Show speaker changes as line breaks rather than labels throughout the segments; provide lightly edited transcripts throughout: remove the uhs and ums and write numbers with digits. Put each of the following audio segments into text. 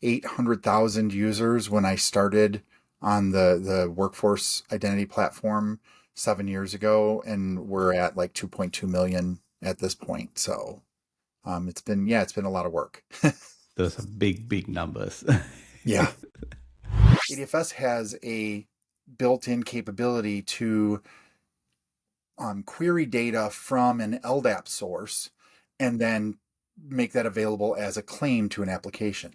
800,000 users when I started on the workforce identity platform 7 years ago, and we're at like 2.2 million at this point. So it's been a lot of work.
Those are big numbers.
Yeah. ADFS has a built-in capability to query data from an LDAP source and then make that available as a claim to an application.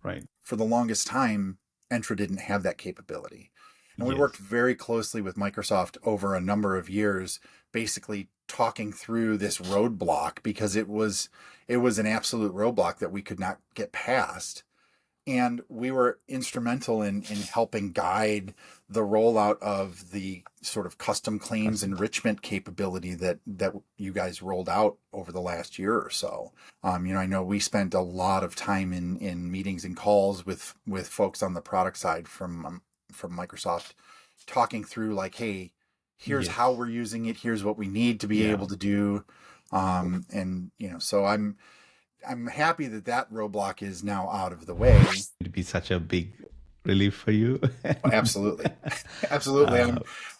Right.
For the longest time, Entra didn't have that capability. And we worked very closely with Microsoft over a number of years, basically talking through this roadblock, because it was an absolute roadblock that we could not get past. And we were instrumental in helping guide the rollout of the sort of custom claims enrichment capability that you guys rolled out over the last year or so. I know we spent a lot of time in meetings and calls with folks on the product side from Microsoft, talking through like, hey, here's how we're using it. Here's what we need to be able to do. So I'm happy that roadblock is now out of the way.
It'd be such a big relief for you.
Absolutely.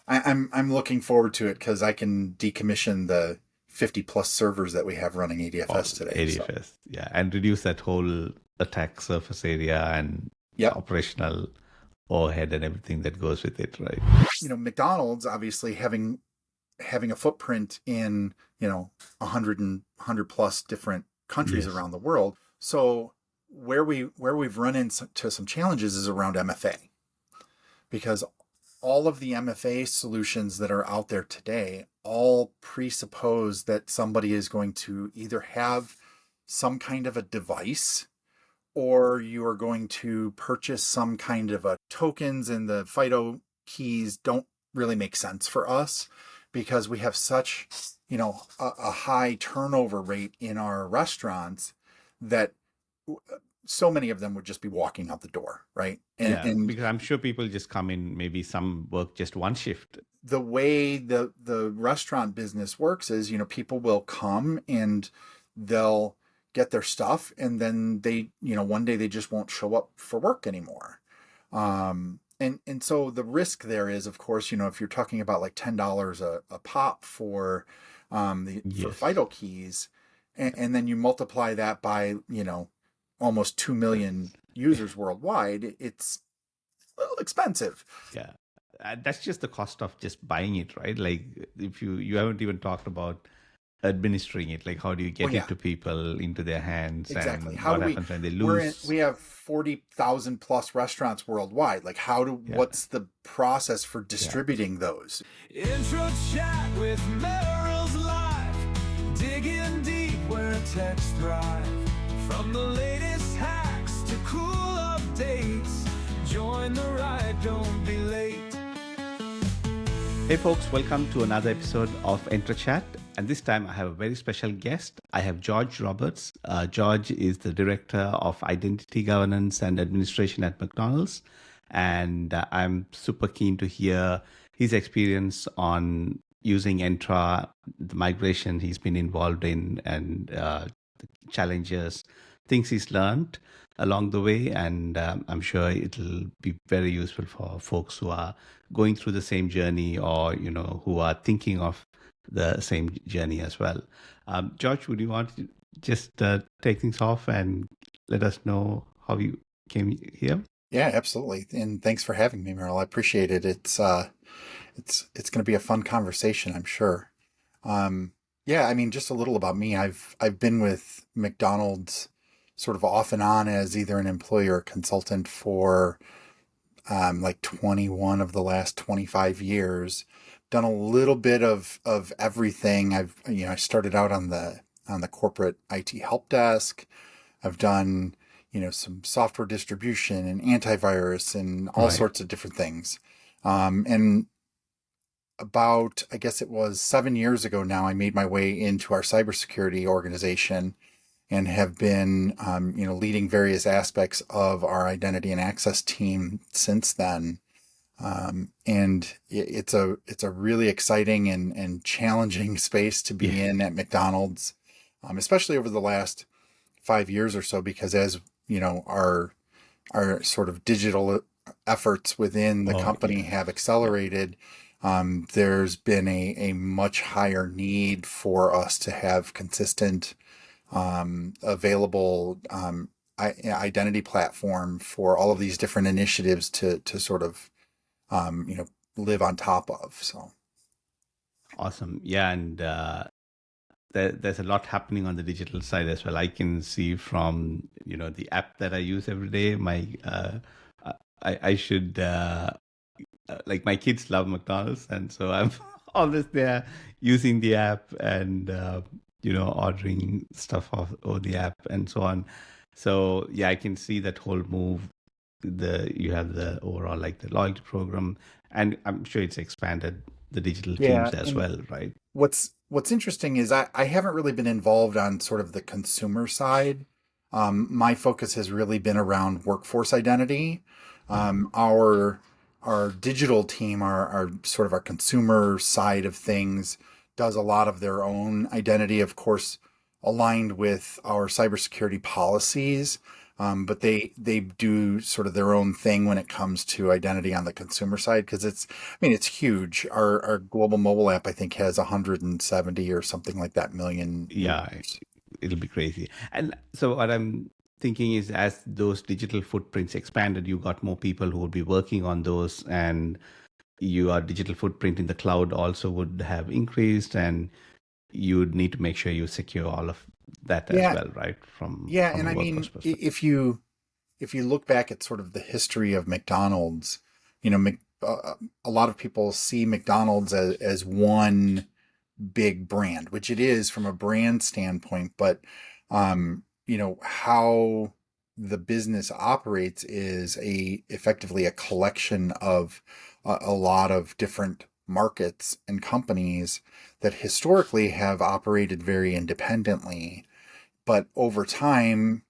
I'm looking forward to it because I can decommission the 50 plus servers that we have running ADFS today.
ADFS, and reduce that whole attack surface area and operational overhead and everything that goes with it, right?
McDonald's obviously having a footprint in 100 plus different countries around the world. So where we've run into some challenges is around MFA, because all of the MFA solutions that are out there today all presuppose that somebody is going to either have some kind of a device, or you are going to purchase some kind of a tokens, and the FIDO keys don't really make sense for us because we have such a high turnover rate in our restaurants that so many of them would just be walking out the door, right? And
because I'm sure people just come in, maybe some work just one shift.
The way the restaurant business works is, people will come and they'll get their stuff, and then they, one day they just won't show up for work anymore. And so the risk there is, of course, if you're talking about like $10 a pop for for FIDO keys, and then you multiply that by almost 2 million users worldwide, it's a little expensive.
Yeah, that's just the cost of just buying it, right? Like if you haven't even talked about administering it, like how do you get it to people, into their hands?
Exactly.
And
how
what
do
happens when they lose?
We have 40,000 plus restaurants worldwide. Like what's the process for distributing those?
Intro chat with Merrill's live, digging deep where techs thrive. From the latest hacks to cool updates, join the ride, don't be late.
Hey folks, welcome to another episode of Entra Chat. And this time I have a very special guest. I have George Roberts. George is the Director of Identity Governance and Administration at McDonald's. And I'm super keen to hear his experience on using Entra, the migration he's been involved in, and the challenges, things he's learned along the way. And I'm sure it'll be very useful for folks who are going through the same journey, or, who are thinking of the same journey as well. George, would you want to just take things off and let us know how you came here?
Yeah, absolutely. And thanks for having me, Merrill. I appreciate it. It's going to be a fun conversation, I'm sure. Just a little about me. I've been with McDonald's sort of off and on as either an employee or consultant for like 21 of the last 25 years. Done a little bit of everything. I started out on the corporate IT help desk. I've done, some software distribution and antivirus and all sorts of different things. And about, I guess it was 7 years ago now, I made my way into our cybersecurity organization and have been, leading various aspects of our identity and access team since then. And it's a really exciting and challenging space to be in at McDonald's, especially over the last 5 years or so, because as our our sort of digital efforts within the
Oh,
company
yeah.
have
Yeah.
accelerated, there's been a much higher need for us to have consistent, available, identity platform for all of these different initiatives to sort of, live on top of. So
Awesome. Yeah. And there's a lot happening on the digital side as well. I can see from, the app that I use every day, I should, like my kids love McDonald's. And so I'm always there using the app and, ordering stuff off over the app and so on. So yeah, I can see that whole move. You have the overall like the loyalty program, and I'm sure it's expanded the digital
yeah,
teams as
and
well, right?
what's interesting is I haven't really been involved on sort of the consumer side. My focus has really been around workforce identity.
Uh-huh.
Our digital team, our sort of our consumer side of things, does a lot of their own identity, of course, aligned with our cybersecurity policies. But they do sort of their own thing when it comes to identity on the consumer side because it's huge. Our global mobile app I think has 170 or something like that million
Yeah,
users.
it'll be crazy. And so what I'm thinking is as those digital footprints expanded, you got more people who would be working on those, and your digital footprint in the cloud also would have increased, and you would need to make sure you secure all of that as
Yeah,
well, right? From
yeah,
from
and
a
I
workforce
mean,
perspective.
if you look back at sort of the history of McDonald's, a lot of people see McDonald's as one big brand, which it is from a brand standpoint, but how the business operates is effectively a collection of a lot of different markets and companies that historically have operated very independently. But over time,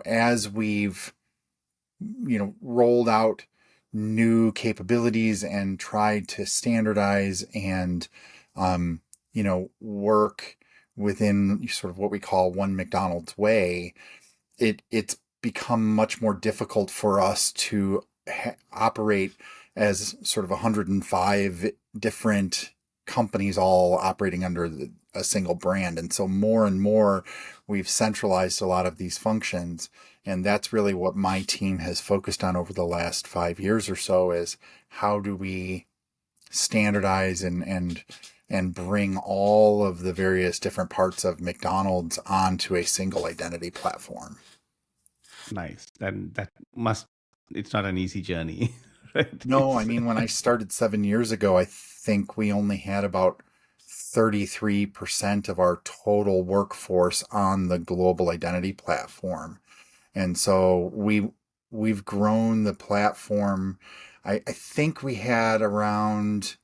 as we've, rolled out new capabilities and tried to standardize and, work within sort of what we call one McDonald's way, it's become much more difficult for us to operate as sort of 105 different companies all operating under a single brand. And so more and more we've centralized a lot of these functions. And that's really what my team has focused on over the last 5 years or so is how do we standardize and bring all of the various different parts of McDonald's onto a single identity platform.
Nice. And that must, it's not an easy journey, right?
No, I mean, when I started 7 years ago, I think we only had about 33% of our total workforce on the global identity platform. And so we've grown the platform. I think we had around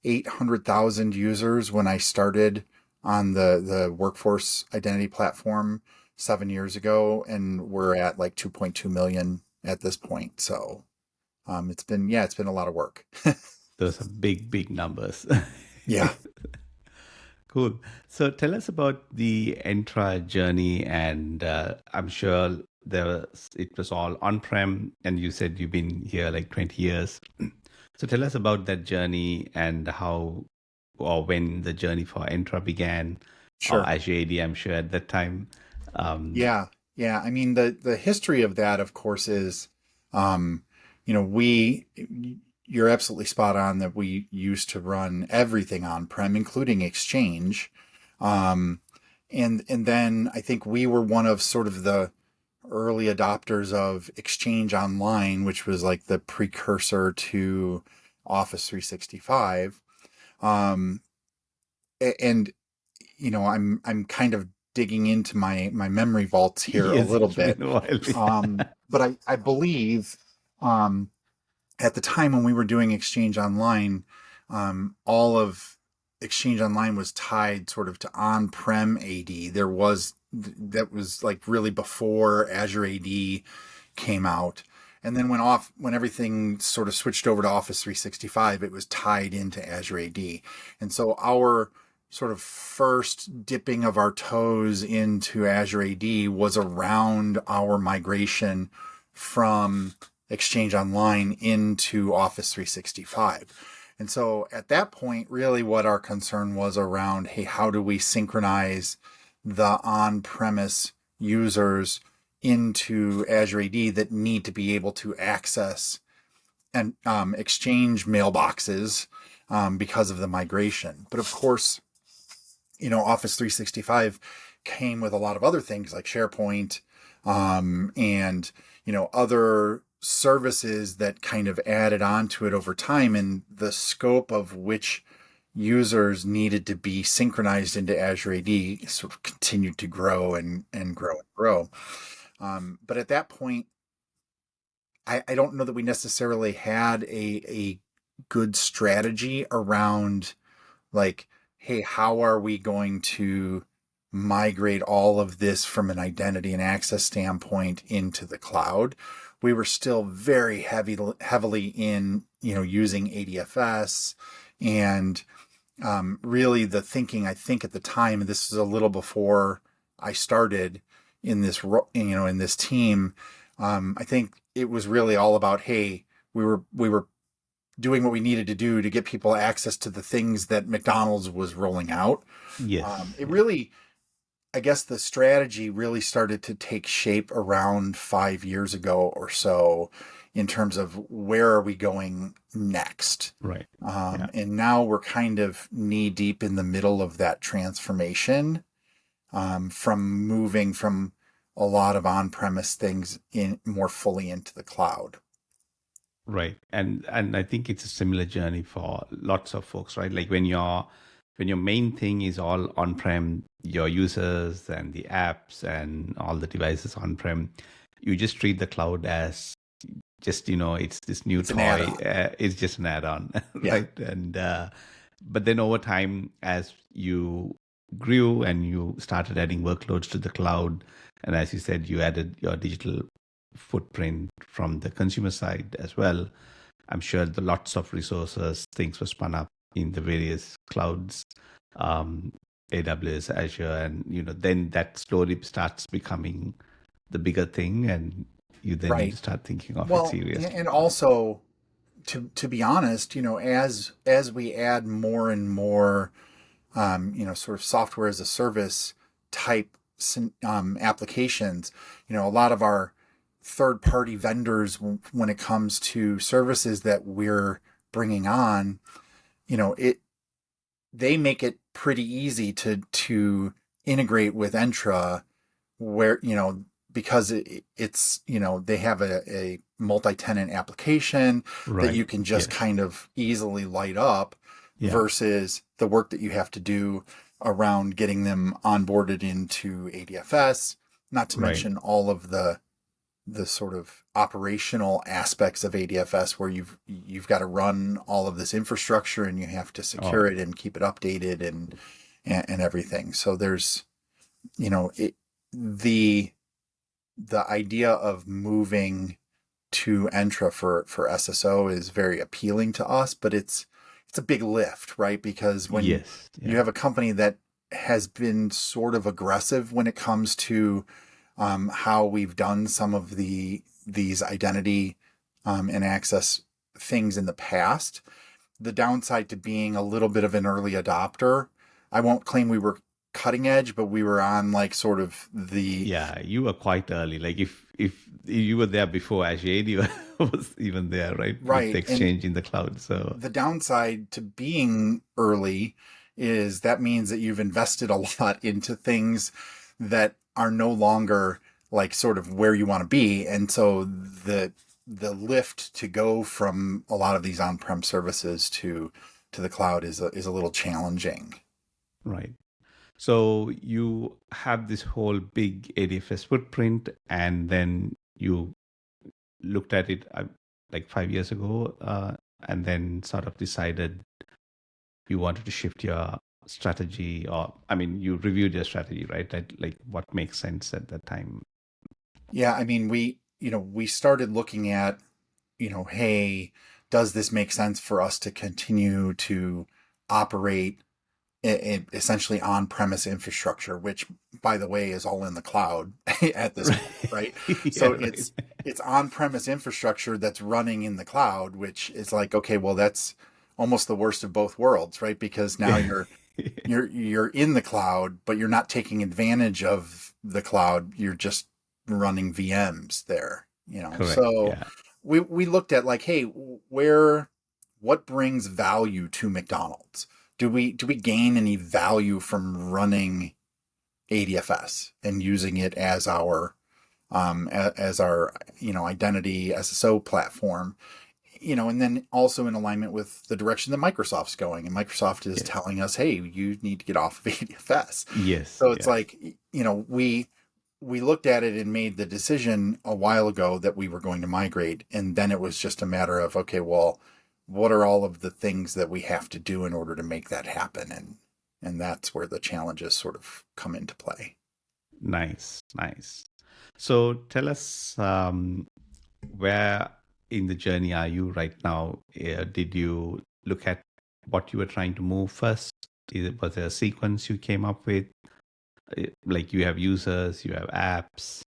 800,000 users when I started on the workforce identity platform 7 years ago, and we're at like 2.2 million at this point. So it's been a lot of work.
Those are big, big numbers.
Yeah,
Cool. So tell us about the Entra journey, and I'm sure it was all on-prem, and you said you've been here like 20 years. So tell us about that journey and how or when the journey for Entra began, or
sure.
Azure AD, I'm sure at that time. Um,
Yeah, yeah. I mean, the history of that, of course, is, um, we. You're absolutely spot on that we used to run everything on-prem, including Exchange, um, and then I think we were one of sort of the early adopters of Exchange Online, which was like the precursor to Office 365. Um, and I'm kind of digging into my memory vaults here a
yes,
little
it's
bit.
been a while.
But I believe, at the time when we were doing Exchange Online, all of Exchange Online was tied sort of to on-prem AD. That was like really before Azure AD came out. And then when everything sort of switched over to Office 365, it was tied into Azure AD. And so our sort of first dipping of our toes into Azure AD was around our migration from Exchange Online into Office 365. And so at that point, really what our concern was around, hey, how do we synchronize the on-premise users into Azure AD that need to be able to access and Exchange mailboxes because of the migration. But of course, Office 365 came with a lot of other things like SharePoint and, other services that kind of added on to it over time, and the scope of which users needed to be synchronized into Azure AD sort of continued to grow and grow and grow. But at that point, I don't know that we necessarily had a good strategy around like, hey, how are we going to migrate all of this from an identity and access standpoint into the cloud? We were still very heavily in, using ADFS, and really the thinking, I think at the time, and this is a little before I started in this, in this team, I think it was really all about, hey, we were doing what we needed to do to get people access to the things that McDonald's was rolling out.
Yes.
It really, I guess the strategy really started to take shape around 5 years ago or so in terms of where are we going next.
Right.
And now we're kind of knee deep in the middle of that transformation from moving from a lot of on-premise things in more fully into the cloud.
Right. And I think it's a similar journey for lots of folks, right? Like when your main thing is all on-prem, your users and the apps and all the devices on-prem, you just treat the cloud as just, it's this new toy. It's just an add-on, right?
Yeah.
And but then over time, as you grew and you started adding workloads to the cloud, and as you said, you added your digital footprint from the consumer side as well, I'm sure the lots of resources, things were spun up in the various clouds, AWS, Azure, and then that slowly starts becoming the bigger thing, and you then need to start thinking of it seriously.
And also, to be honest, as we add more and more, sort of software as a service type applications, a lot of our third-party vendors, when it comes to services that we're bringing on, they make it pretty easy to integrate with Entra, where because it's they have a multi-tenant application that you can just kind of easily light up, versus the work that you have to do around getting them onboarded into ADFS, not to mention all of the sort of operational aspects of ADFS where you've got to run all of this infrastructure and you have to secure it and keep it updated and everything. So there's, the idea of moving to Entra for SSO is very appealing to us, but it's a big lift, right? Because when you have a company that has been sort of aggressive when it comes to how we've done some of these identity and access things in the past. The downside to being a little bit of an early adopter, I won't claim we were cutting edge, but we were on like sort of the...
Yeah, you were quite early. Like if you were there before Azure AD was even there, right?
Right.
With the Exchange in the cloud. So
the downside to being early is that means that you've invested a lot into things that are no longer like sort of where you want to be. And so the lift to go from a lot of these on-prem services to the cloud is a little challenging.
Right. So you have this whole big ADFS footprint, and then you looked at it like 5 years ago, and then sort of decided you wanted to shift your strategy, or you reviewed your strategy, right? Like what makes sense at that time?
Yeah, we started looking at, hey, does this make sense for us to continue to operate essentially on-premise infrastructure, which, by the way, is all in the cloud at this point, right? So
right.
it's on-premise infrastructure that's running in the cloud, which is like, okay, well, that's almost the worst of both worlds, right? Because now you're in the cloud, but you're not taking advantage of the cloud. You're just running VMs there,
Correct.
So
Yeah.
we looked at like, hey, what brings value to McDonald's? Do we gain any value from running ADFS and using it as our identity SSO platform? And then also in alignment with the direction that Microsoft's going. And Microsoft is
Yes.
telling us, hey, you need to get off of ADFS.
Yes.
So it's
Yeah.
like, we looked at it and made the decision a while ago that we were going to migrate. And then it was just a matter of, okay, well, what are all of the things that we have to do in order to make that happen? And that's where the challenges sort of come into play.
Nice. Nice. So tell us, where in the journey are you right now? Did you look at what you were trying to move first? Was there a sequence you came up with? Like you have users, you have apps,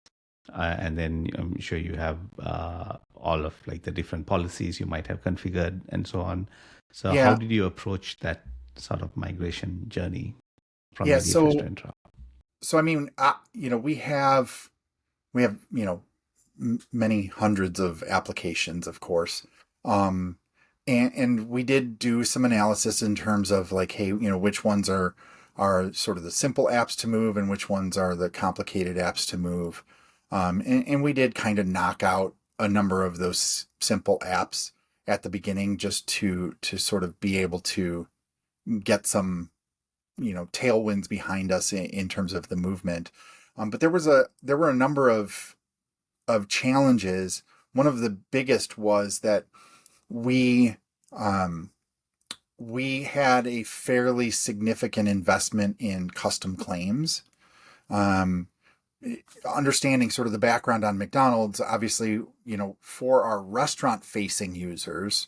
and then I'm sure you have all of like the different policies you might have configured and so on. So how
Yeah.
did you approach that sort of migration journey from
Yeah.
ADFS to
So,
Entra?
so I mean, we have, many hundreds of applications, of course. And we did do some analysis in terms of like, hey, which ones are sort of the simple apps to move and which ones are the complicated apps to move. And we did kind of knock out a number of those simple apps at the beginning just to sort of be able to get some, tailwinds behind us in terms of the movement. But there were a number of challenges. One of the biggest was that we had a fairly significant investment in custom claims. Understanding sort of the background on McDonald's, obviously, for our restaurant facing users,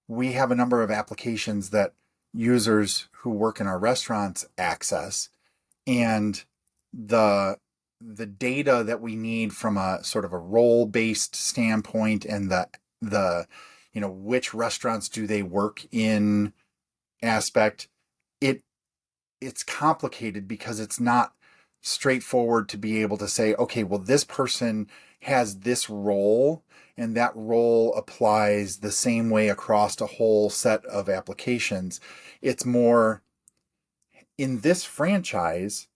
we have a number of applications that users who work in our restaurants access, and the data that we need from a sort of a role based standpoint and the which restaurants do they work in aspect, it's complicated because it's not straightforward to be able to say, okay, well, this person has this role and that role applies the same way across a whole set of applications. It's more in this franchise,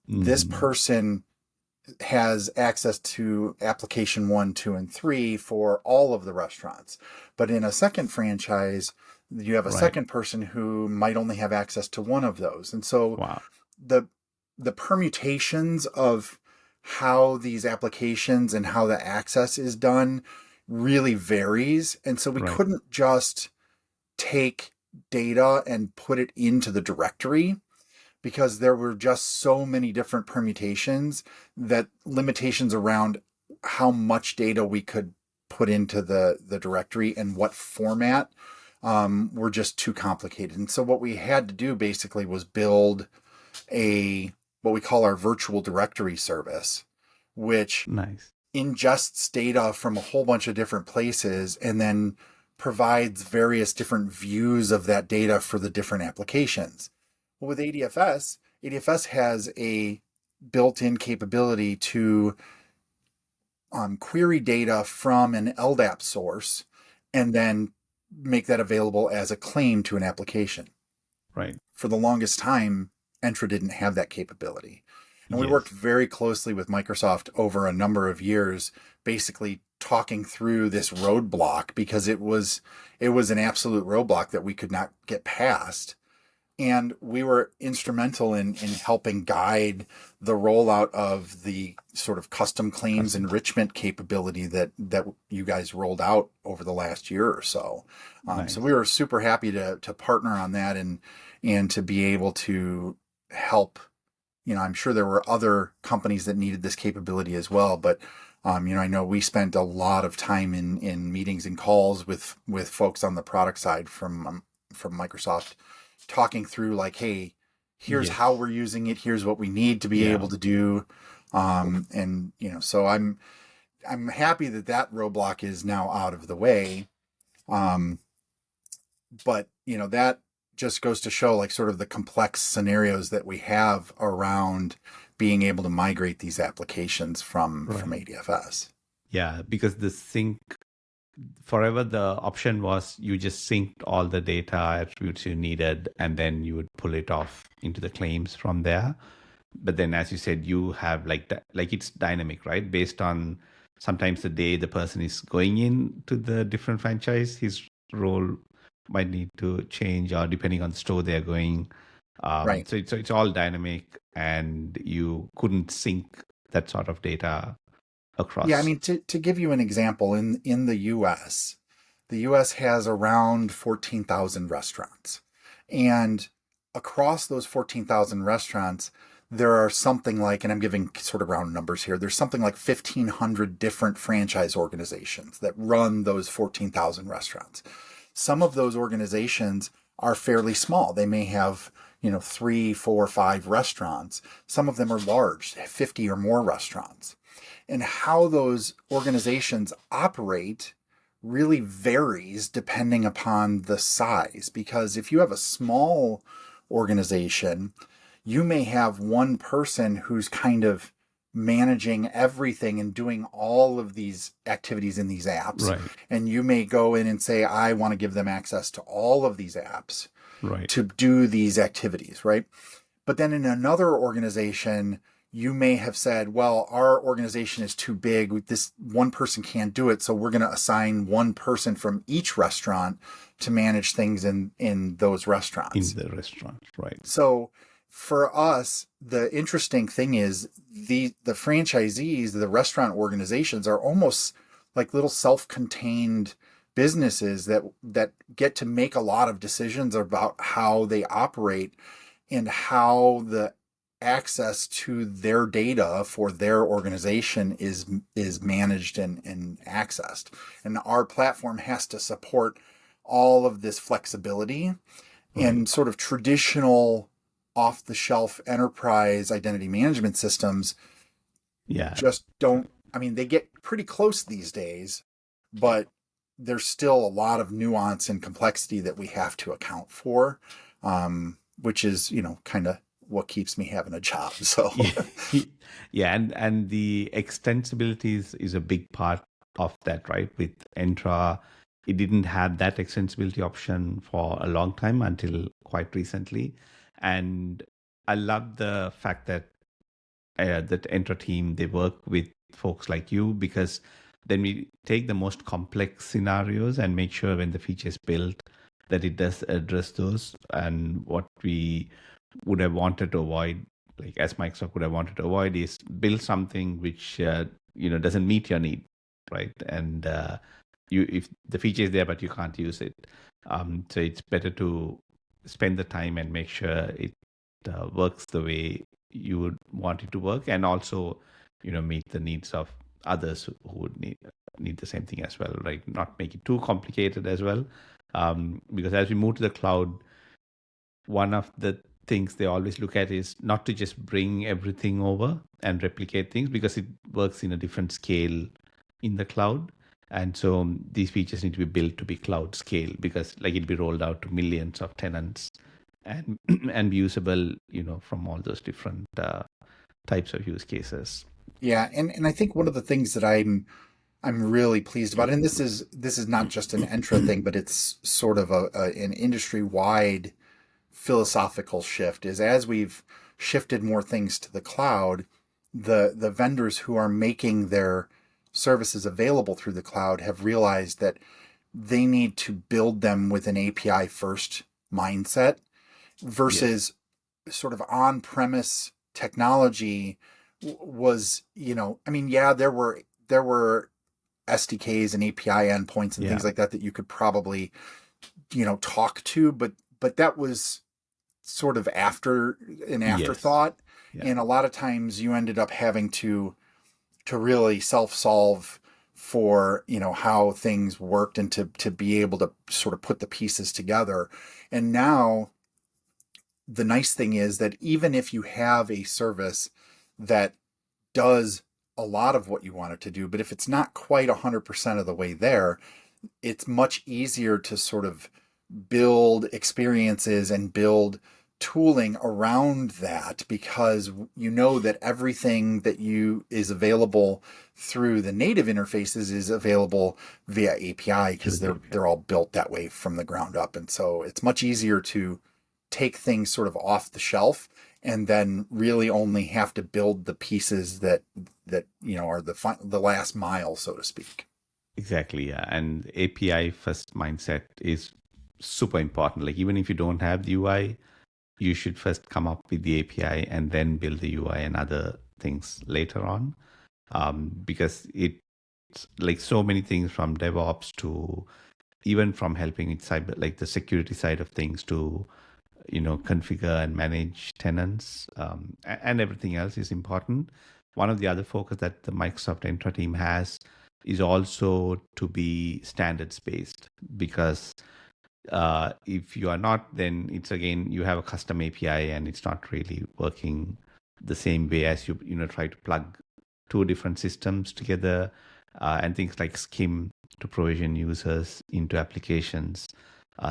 this person has access to application 1, 2, and 3 for all of the restaurants. But in a second franchise, you have a
Right.
second person who might only have access to one of those. And so
Wow.
the permutations of how these applications and how the access is done really varies. And so we
Right.
couldn't just take data and put it into the directory because there were just so many different permutations that limitations around how much data we could put into the directory and what format were just too complicated. And so what we had to do basically was build what we call our virtual directory service, which
Nice.
ingests data from a whole bunch of different places and then provides various different views of that data for the different applications. Well, with ADFS has a built-in capability to query data from an LDAP source and then make that available as a claim to an application.
Right.
For the longest time, Entra didn't have that capability. And we
Yes.
worked very closely with Microsoft over a number of years, basically talking through this roadblock because it was an absolute roadblock that we could not get past. And we were instrumental in helping guide the rollout of the sort of custom claims enrichment capability that you guys rolled out over the last year or so.
Nice.
So we were super happy to partner on that and to be able to help. I'm sure there were other companies that needed this capability as well, but I know we spent a lot of time in meetings and calls with folks on the product side from Microsoft, talking through like, hey, here's how
Yes.
we're using it. Here's what we need to be
Yeah.
able to do. And so I'm happy that that roadblock is now out of the way. Um, but that just goes to show like sort of the complex scenarios that we have around being able to migrate these applications from
Right.
ADFS.
Yeah, because the sync forever, the option was you just synced all the data attributes you needed, and then you would pull it off into the claims from there. But then, as you said, you have like that, like it's dynamic, right? Based on sometimes the day the person is going in to the different franchise, his role might need to change, or depending on the store they're going.
Right.
So it's all dynamic, and you couldn't sync that sort of data
Yeah, I
across.
mean, to give you an example, in the US has around 14,000 restaurants. And across those 14,000 restaurants, there are something like, and I'm giving sort of round numbers here, there's something like 1,500 different franchise organizations that run those 14,000 restaurants. Some of those organizations are fairly small. They may have, 3, 4, 5 restaurants. Some of them are large, 50 or more restaurants. And how those organizations operate really varies depending upon the size. Because if you have a small organization, you may have one person who's kind of managing everything and doing all of these activities in these apps.
Right,
And you may go in and say, I want to give them access to all of these apps
right,
to do these activities, right? But then in another organization, you may have said, well, our organization is too big. This one person can't do it. So we're going to assign one person from each restaurant to manage things in those restaurants.
in the restaurant, right.
So for us, the interesting thing is the franchisees, the restaurant organizations are almost like little self-contained businesses that get to make a lot of decisions about how they operate and how the access to their data for their organization is managed and accessed. And our platform has to support all of this flexibility,
Right.
and sort of traditional off-the-shelf enterprise identity management systems
Yeah.
just don't, I mean, they get pretty close these days, but there's still a lot of nuance and complexity that we have to account for, which is, kind of what keeps me having a job. So,
Yeah, yeah, and the extensibility is a big part of that, right? With Entra, it didn't have that extensibility option for a long time until quite recently, and I love the fact that that Entra team, they work with folks like you, because then we take the most complex scenarios and make sure when the feature is built that it does address those, and what we would have wanted to avoid, like as Microsoft would have wanted to avoid, is build something which doesn't meet your need, right? And you, if the feature is there but you can't use it, so it's better to spend the time and make sure it works the way you would want it to work, and also meet the needs of others who would need the same thing as well, right? Not make it too complicated as well, because as we move to the cloud, one of the things they always look at is not to just bring everything over and replicate things, because it works in a different scale in the cloud. And so these features need to be built to be cloud scale, because like it'll be rolled out to millions of tenants and and be usable, from all those different types of use cases.
yeah. And I think one of the things that I'm really pleased about, and this is not just an Entra thing, but it's sort of an industry-wide philosophical shift, is as we've shifted more things to the cloud, the vendors who are making their services available through the cloud have realized that they need to build them with an API first mindset versus sort of on-premise technology was, I mean, yeah, there were SDKs and API endpoints and
Yeah.
things like that you could probably, talk to, but that was sort of an afterthought.
Yeah.
And a lot of times you ended up having to really self-solve for, how things worked and to be able to sort of put the pieces together. And now the nice thing is that even if you have a service that does a lot of what you want it to do, but if it's not quite 100% of the way there, it's much easier to sort of build experiences and build tooling around that, because you know that everything that you is available through the native interfaces is available via API, because they're all built that way from the ground up. And so it's much easier to take things sort of off the shelf and then really only have to build the pieces that are the last mile, so to speak.
Exactly, yeah. And API first mindset is super important. Like even if you don't have the UI, you should first come up with the API and then build the UI and other things later on. Because it's like so many things, from DevOps to even from helping with cyber, like the security side of things, to configure and manage tenants, and everything else is important. One of the other focus that the Microsoft Entra team has is also to be standards based, because if you are not, then it's again, you have a custom API and it's not really working the same way as you try to plug two different systems together, and things like SCIM to provision users into applications.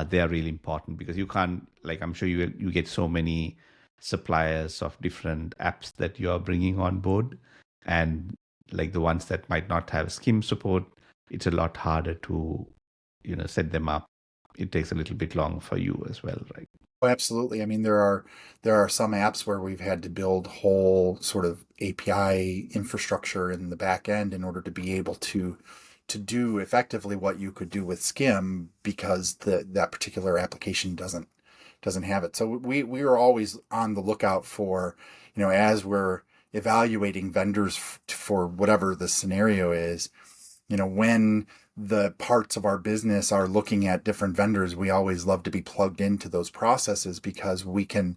They are really important, because you can't, like I'm sure you get so many suppliers of different apps that you are bringing on board, and like the ones that might not have SCIM support, it's a lot harder to set them up. It takes a little bit long for you as well, right?
Oh, absolutely. I mean, there are some apps where we've had to build whole sort of API infrastructure in the back end in order to be able to do effectively what you could do with SCIM, because that particular application doesn't have it. So we are always on the lookout for, as we're evaluating vendors for whatever the scenario is, when the parts of our business are looking at different vendors, we always love to be plugged into those processes, because we can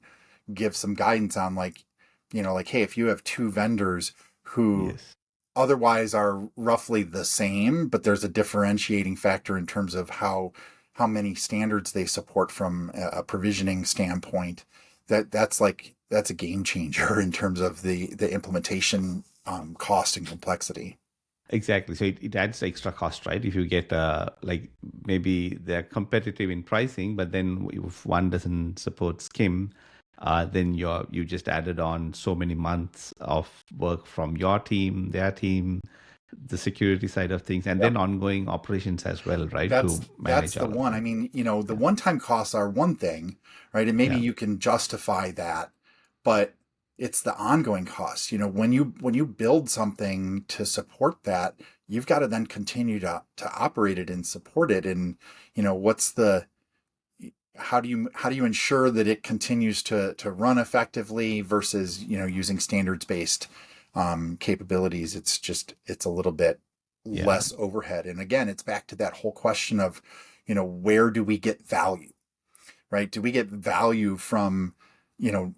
give some guidance on like, hey, if you have two vendors who otherwise are roughly the same, but there's a differentiating factor in terms of how many standards they support from a provisioning standpoint, that's a game changer in terms of the implementation cost and complexity.
Exactly. So it adds extra cost, right? If you get like maybe they're competitive in pricing, but then if one doesn't support SCIM, then you just added on so many months of work from your team, their team, the security side of things, and then ongoing operations as well, right?
That's the one. I mean, the one-time costs are one thing, right? And maybe you can justify that, but it's the ongoing costs. When you build something to support that, you've got to then continue to operate it and support it. And how do you ensure that it continues to run effectively versus using standards based capabilities? It's a little bit less overhead. And again, it's back to that whole question of where do we get value, right? Do we get value from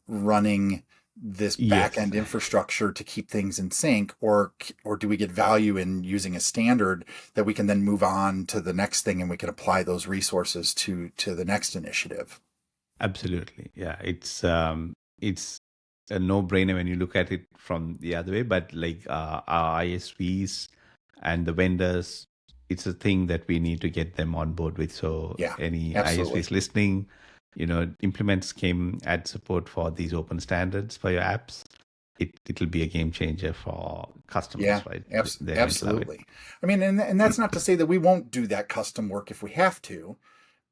running this back-end infrastructure to keep things in sync, or do we get value in using a standard that we can then move on to the next thing and we can apply those resources to the next initiative?
Absolutely. Yeah. It's a no-brainer when you look at it from the other way, but like our ISVs and the vendors, it's a thing that we need to get them on board with. So any ISVs listening, implement SCIM, add support for these open standards for your apps. It'll be a game changer for customers, right?
Absolutely. I mean, and that's not to say that we won't do that custom work if we have to,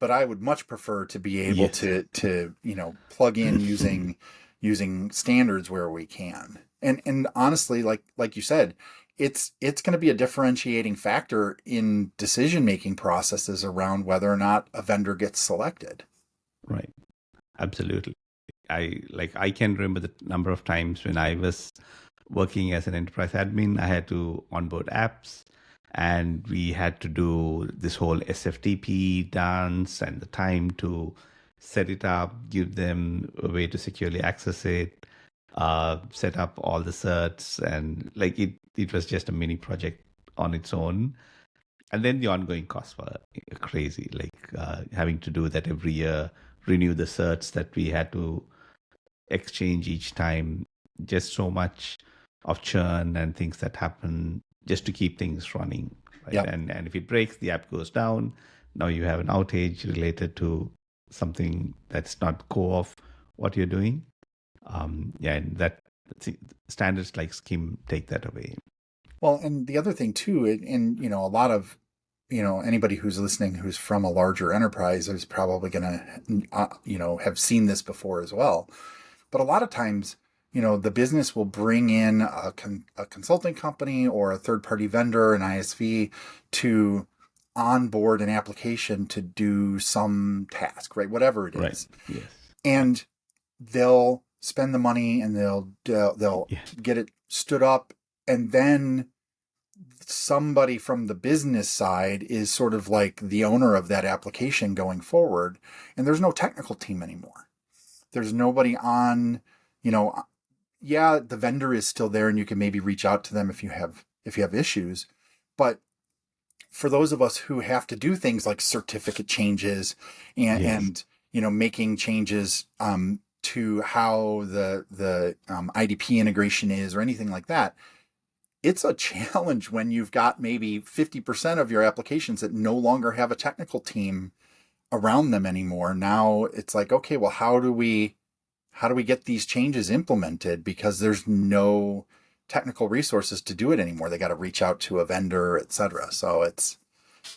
but I would much prefer to be able to plug in using standards where we can. And honestly, like you said, it's going to be a differentiating factor in decision-making processes around whether or not a vendor gets selected.
Right. Absolutely. I can remember the number of times when I was working as an enterprise admin, I had to onboard apps, and we had to do this whole SFTP dance and the time to set it up, give them a way to securely access it, set up all the certs, and like it was just a mini project on its own. And then the ongoing costs were crazy, like having to do that every year, renew the certs that we had to exchange each time, just so much of churn and things that happen just to keep things running, right?
Yeah.
And if it breaks, the app goes down. Now you have an outage related to something that's not core of what you're doing. And that standards like SCIM take that away.
Well, and the other thing too, and a lot of anybody who's listening who's from a larger enterprise is probably going to have seen this before as well. But a lot of times, the business will bring in a consulting company or a third-party vendor, an ISV, to onboard an application to do some task, right? Whatever it is.
Right. Yes.
And they'll spend the money and they'll get it stood up, and then somebody from the business side is sort of like the owner of that application going forward, and there's no technical team anymore. There's nobody on, the vendor is still there and you can maybe reach out to them if you have issues. But for those of us who have to do things like certificate changes and making changes to how the IDP integration is or anything like that, it's a challenge when you've got maybe 50% of your applications that no longer have a technical team around them anymore. Now it's like, okay, well, how do we get these changes implemented? Because there's no technical resources to do it anymore. They got to reach out to a vendor, etc. So it's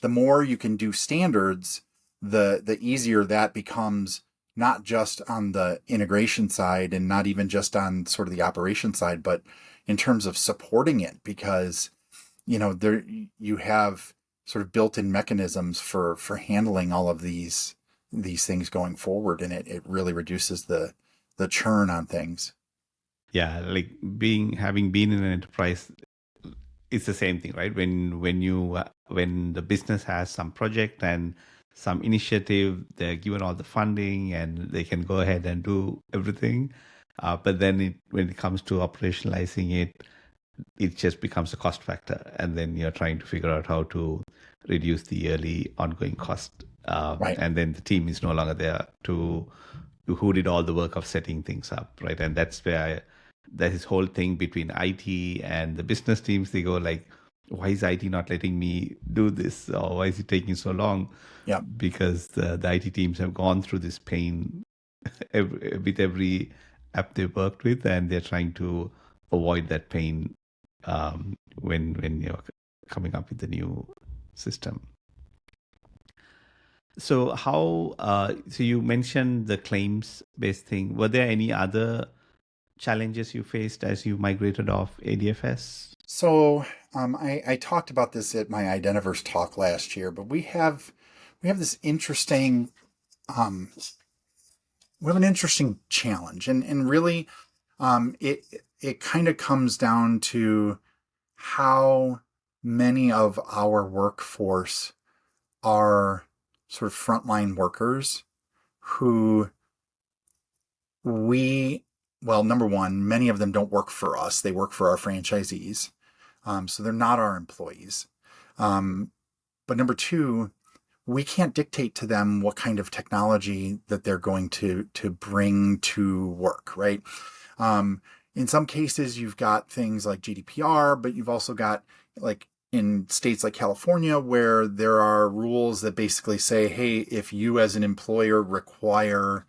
the more you can do standards, the easier that becomes, not just on the integration side and not even just on sort of the operation side, but in terms of supporting it, because there you have sort of built-in mechanisms for handling all of these things going forward, and it really reduces the churn on things.
Yeah, like having been in an enterprise, it's the same thing, right? When the business has some project and some initiative, they're given all the funding and they can go ahead and do everything. But then when it comes to operationalizing it just becomes a cost factor. And then you're trying to figure out how to reduce the yearly ongoing cost.
Right.
And then the team is no longer there to who did all the work of setting things up, right? And that's where there's this whole thing between IT and the business teams. They go like, why is IT not letting me do this? Or why is it taking so long?
Yeah.
Because the IT teams have gone through this pain with every app they've worked with, and they're trying to avoid that pain when you're coming up with the new system. So so you mentioned the claims-based thing. Were there any other challenges you faced as you migrated off ADFS?
So I talked about this at my Identiverse talk last year, but we have this interesting we have an interesting challenge, and really it kind of comes down to how many of our workforce are sort of frontline workers who number one, many of them don't work for us. They work for our franchisees. So they're not our employees. But number two, we can't dictate to them what kind of technology that they're going to bring to work, right? In some cases, you've got things like GDPR, but you've also got, like, in states like California, where there are rules that basically say, hey, if you as an employer require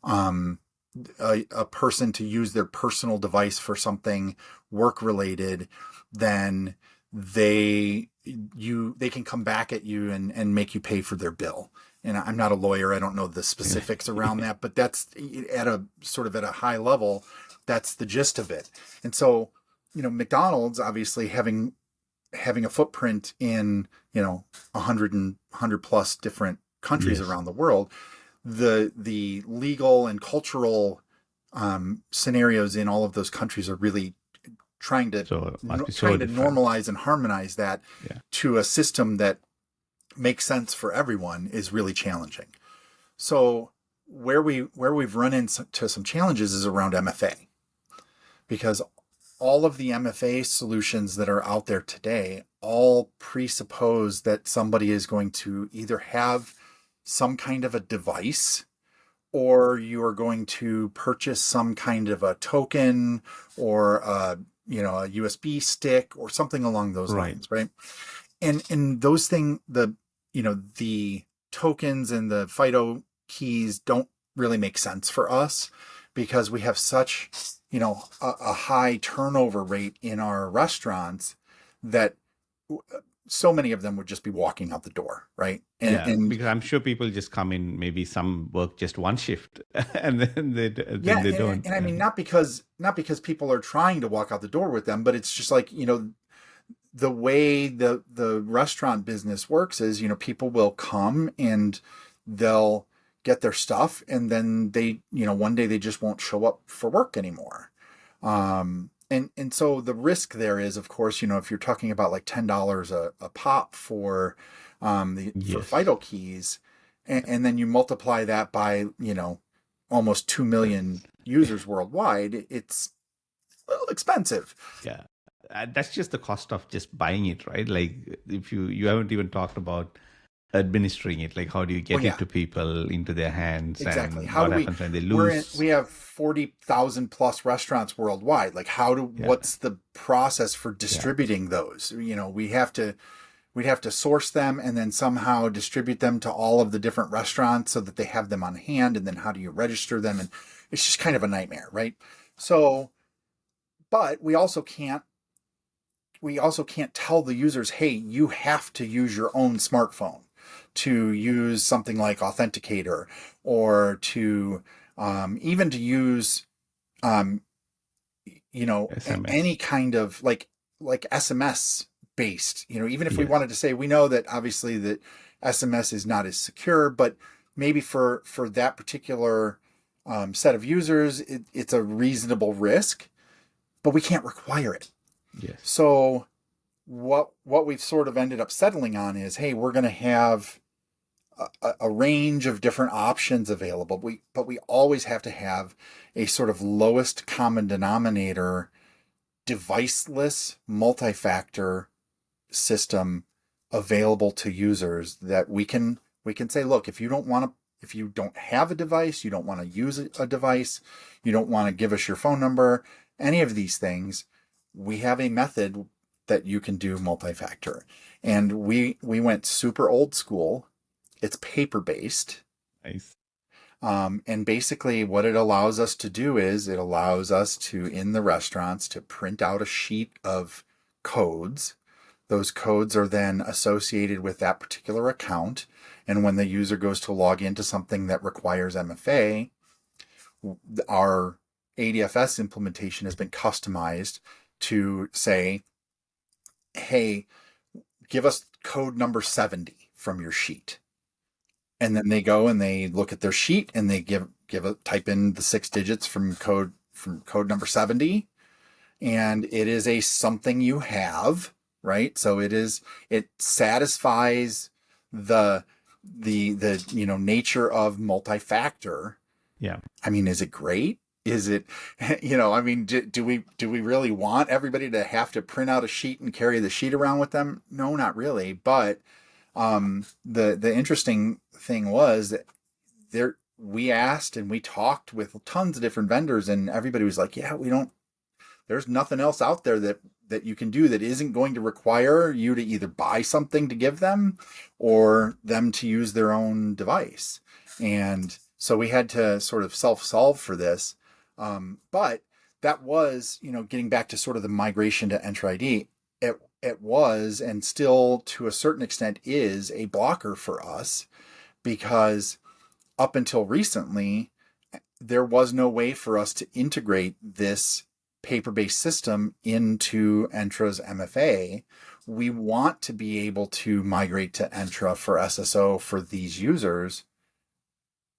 a person to use their personal device for something work related, then they can come back at you and make you pay for their bill. And I'm not a lawyer. I don't know the specifics around that, but that's at a high level, that's the gist of it. And so, McDonald's obviously having a footprint in, 100 plus different countries around the world, the legal and cultural scenarios in all of those countries are really trying to normalize and harmonize that to a system that makes sense for everyone is really challenging. So where we've run into some challenges is around MFA, because all of the MFA solutions that are out there today all presuppose that somebody is going to either have some kind of a device or you are going to purchase some kind of a token or a USB stick or something along those
Right.
lines, right? And those things, the tokens and the FIDO keys don't really make sense for us because we have such, a high turnover rate in our restaurants that so many of them would just be walking out the door, right? And
Because I'm sure people just come in, maybe some work just one shift and then they don't.
and I mean, not because people are trying to walk out the door with them, but it's just like, the way the restaurant business works is, people will come and they'll get their stuff and then they, one day they just won't show up for work anymore. And so the risk there is, of course, if you're talking about like $10 a pop for for
Yes.
FIDO keys, and then you multiply that by, almost 2 million users worldwide, it's a little expensive.
Yeah. That's just the cost of just buying it, right? Like if you haven't even talked about administering it, like how do you get
yeah.
it to people into their hands?
Exactly.
And
How
what
do we?
happens when they lose?
We have 40,000 plus restaurants worldwide. Like, what's the process for distributing those? We'd have to source them and then somehow distribute them to all of the different restaurants so that they have them on hand. And then how do you register them? And it's just kind of a nightmare, right? So, but we also can't tell the users, hey, you have to use your own smartphone to use something like Authenticator, or to even to use
SMS.
any kind of like SMS based, even if we wanted to say, we know that obviously that SMS is not as secure, but maybe for that particular set of users, it's a reasonable risk, but we can't require it.
Yes.
So what we've sort of ended up settling on is, hey, we're going to have a range of different options available, but we always have to have a sort of lowest common denominator, deviceless multi-factor system available to users that we can say, look, if you don't have a device, you don't want to use a device, you don't want to give us your phone number, any of these things, we have a method that you can do multi-factor. And we went super old school. It's paper-based.
Nice.
And basically what it allows us to do is it allows us to, in the restaurants, to print out a sheet of codes. Those codes are then associated with that particular account. And when the user goes to log into something that requires MFA, our ADFS implementation has been customized to say, hey, give us code number 70 from your sheet. And then they go and they look at their sheet and they type in the 6 digits from code number 70. And it is something you have, right? So it satisfies the nature of multi-factor.
Yeah.
I mean, is it great? Is it, I mean, do we really want everybody to have to print out a sheet and carry the sheet around with them? No, not really. But the interesting thing was that we asked and we talked with tons of different vendors, and everybody was like, yeah, there's nothing else out there that you can do that isn't going to require you to either buy something to give them or them to use their own device. And so we had to sort of self-solve for this. But that was, getting back to sort of the migration to Entra ID, it was, and still to a certain extent is, a blocker for us, because up until recently, there was no way for us to integrate this paper-based system into Entra's MFA. We want to be able to migrate to Entra for SSO for these users,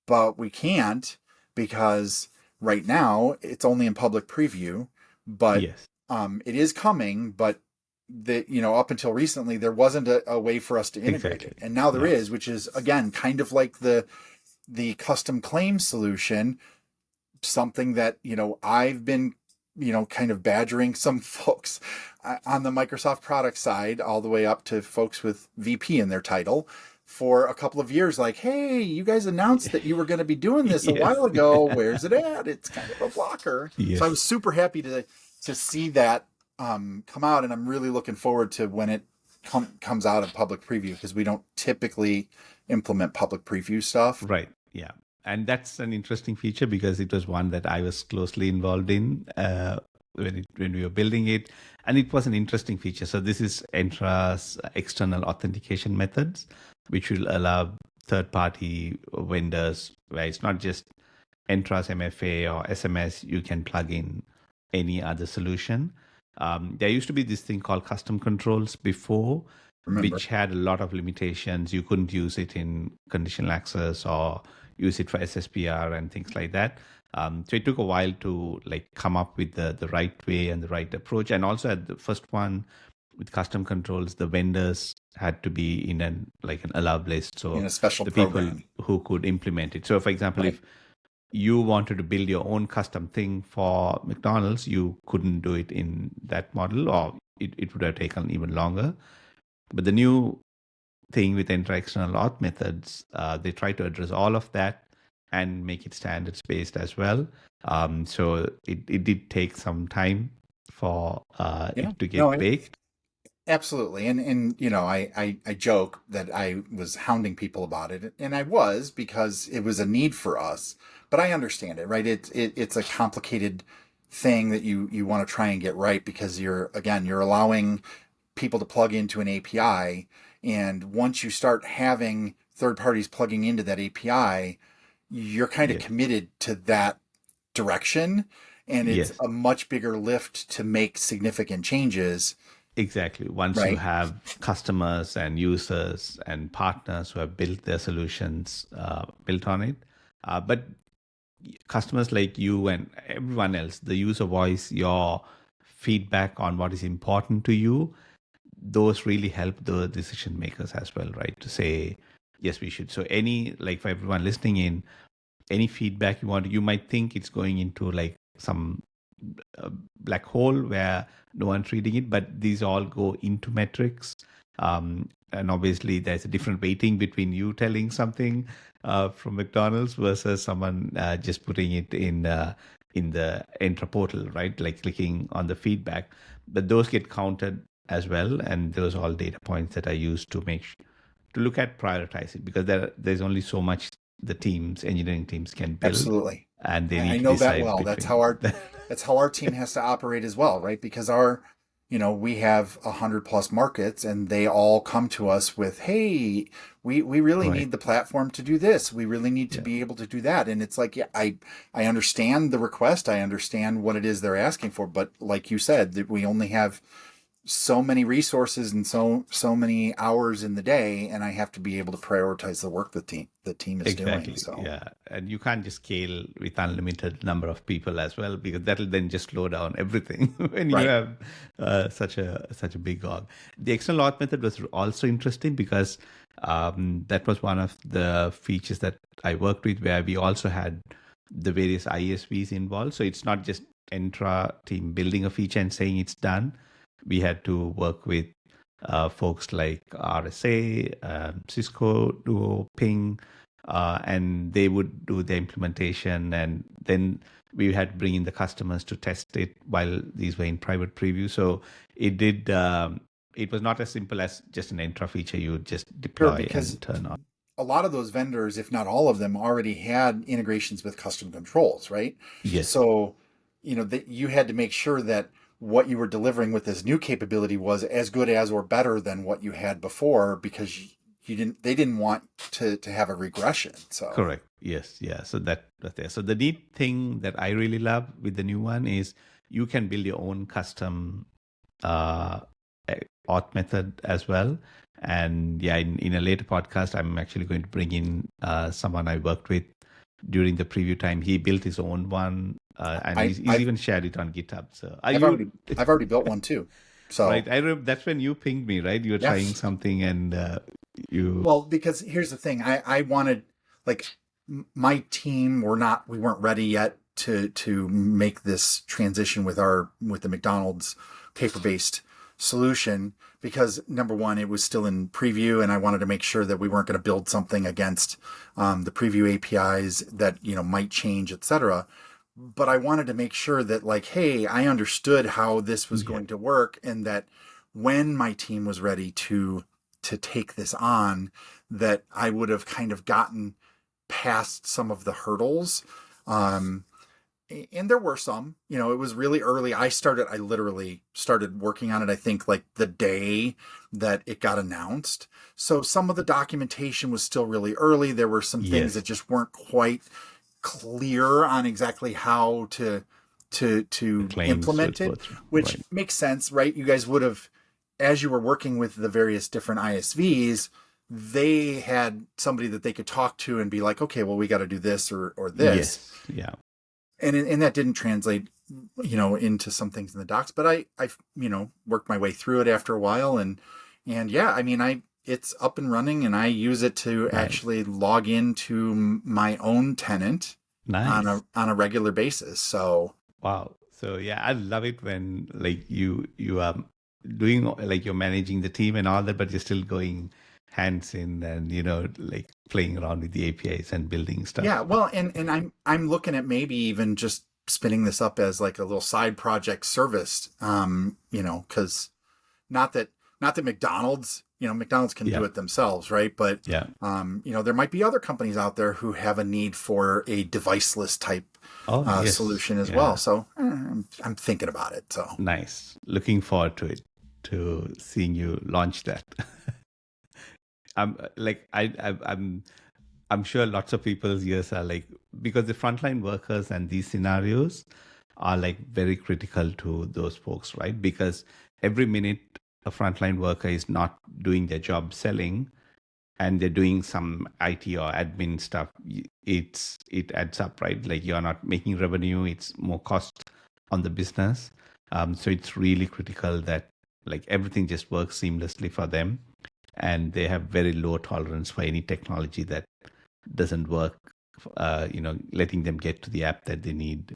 but we can't, because right now it's only in public preview, but
yes.
It is coming, but up until recently, there wasn't a way for us to integrate it. And now there is, which is, again, kind of like the custom claim solution, something that, I've been, kind of badgering some folks on the Microsoft product side, all the way up to folks with VP in their title, for a couple of years, like, hey, you guys announced that you were going to be doing this a
Yes.
while ago. Where's it at? It's kind of a blocker.
Yes.
So I was super happy to see that come out, and I'm really looking forward to when it comes out of public preview, because we don't typically implement public preview stuff.
Right. Yeah. And that's an interesting feature because it was one that I was closely involved in when we were building it. And it was an interesting feature. So this is Entra's external authentication methods, which will allow third-party vendors, where it's not just Entra's MFA or SMS, you can plug in any other solution. There used to be this thing called custom controls before, which had a lot of limitations. You couldn't use it in conditional access or use it for SSPR and things like that. So it took a while to come up with the right way and the right approach. And also at the first one with custom controls, the vendors had to be in an allowed list. So
in a special
the
program.
people who could implement it. So for example, if you wanted to build your own custom thing for McDonald's, you couldn't do it in that model, or it would have taken even longer. But the new thing with Entra external auth methods, they try to address all of that and make it standards based as well. So it did take some time for it to get baked.
Absolutely. And I joke that I was hounding people about it, and I was, because it was a need for us. But I understand it, right? It's a complicated thing that you want to try and get right, because you're allowing people to plug into an API. And once you start having third parties plugging into that API, you're kind of committed to that direction. And it's a much bigger lift to make significant changes.
Exactly. Once you have customers and users and partners who have built their solutions built on it. But customers like you and everyone else, the user voice, your feedback on what is important to you, those really help the decision makers as well, right? To say, yes, we should. So for everyone listening in, any feedback you want, you might think it's going into some black hole where no one's reading it, but these all go into metrics. And obviously there's a different weighting between you telling something from McDonald's versus someone just putting it in the Entra portal, right? Like clicking on the feedback. But those get counted as well. And those are all data points that I use to to look at prioritize it, because there's only so much the engineering teams can build.
Absolutely.
And they need
I
to
know
decide
that well.
between...
That's how our team has to operate as well, right? Because we have 100+ markets, and they all come to us with, hey, we really need the platform to do this. We really need to be able to do that. And it's like, I understand the request. I understand what it is they're asking for. But like you said, that we only have so many resources and so many hours in the day, and I have to be able to prioritize the work the team is doing. So
and you can't just scale with unlimited number of people as well, because that'll then just slow down everything when you have such a big org. The external auth method was also interesting because that was one of the features that I worked with, where we also had the various ISVs involved. So it's not just Entra team building a feature and saying it's done. We had to work with folks like RSA, Cisco, Duo, Ping, and they would do the implementation. And then we had to bring in the customers to test it while these were in private preview. So it was not as simple as just an Entra feature you would just deploy and turn on.
A lot of those vendors, if not all of them, already had integrations with custom controls, right?
Yes.
So, you had to make sure that what you were delivering with this new capability was as good as or better than what you had before, because they didn't want to have a regression. So
correct. Yes. Yeah. So that's there. So the neat thing that I really love with the new one is you can build your own custom auth method as well. And in a later podcast, I'm actually going to bring in someone I worked with during the preview time. He built his own one, and he's even shared it on GitHub. So
I've already built one too. So
right, I remember that's when you pinged me, right? You were trying something, and
because here's the thing, I wanted, my team we weren't ready yet to make this transition with the McDonald's paper-based solution because number one, it was still in preview, and I wanted to make sure that we weren't going to build something against the preview APIs that might change, etc. But I wanted to make sure that like, hey, I understood how this was going to work, and that when my team was ready to take this on, that I would have kind of gotten past some of the hurdles. And there were some, it was really early. I literally started working on it, I think like the day that it got announced. So some of the documentation was still really early. There were some things that just weren't quite clear on exactly how to implement it, which makes sense, right? You guys would have, as you were working with the various different ISVs, they had somebody that they could talk to and be like, okay, well, we got to do this or this.
Yes. Yeah.
And that didn't translate, into some things in the docs, but I worked my way through it after a while. And yeah, I mean, it's up and running, and I use it to actually log into my own tenant on a regular basis. So,
wow. So yeah, I love it when like you are doing like you're managing the team and all that, but you're still going hands in and like playing around with the APIs and building stuff.
Yeah, well, and I'm looking at maybe even just spinning this up as like a little side project service, because not that McDonald's can do it themselves, right? But there might be other companies out there who have a need for a deviceless type solution as well. So I'm thinking about it. So
nice. Looking forward to it, to seeing you launch that. I'm sure lots of people's ears are like, because the frontline workers and these scenarios are like very critical to those folks, right? Because every minute a frontline worker is not doing their job selling and they're doing some IT or admin stuff, it adds up, right? Like you're not making revenue, it's more cost on the business. So it's really critical that like everything just works seamlessly for them. And they have very low tolerance for any technology that doesn't work, letting them get to the app that they need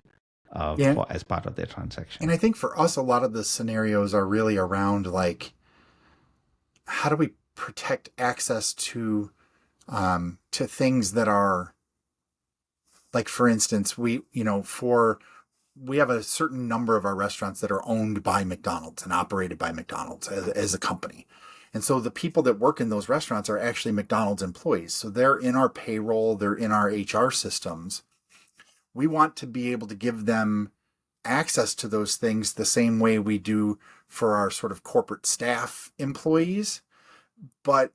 as part of their transaction.
And I think for us, a lot of the scenarios are really around like, how do we protect access to things that are like, for instance, we have a certain number of our restaurants that are owned by McDonald's and operated by McDonald's as a company. And so the people that work in those restaurants are actually McDonald's employees. So they're in our payroll, they're in our HR systems. We want to be able to give them access to those things the same way we do for our sort of corporate staff employees. But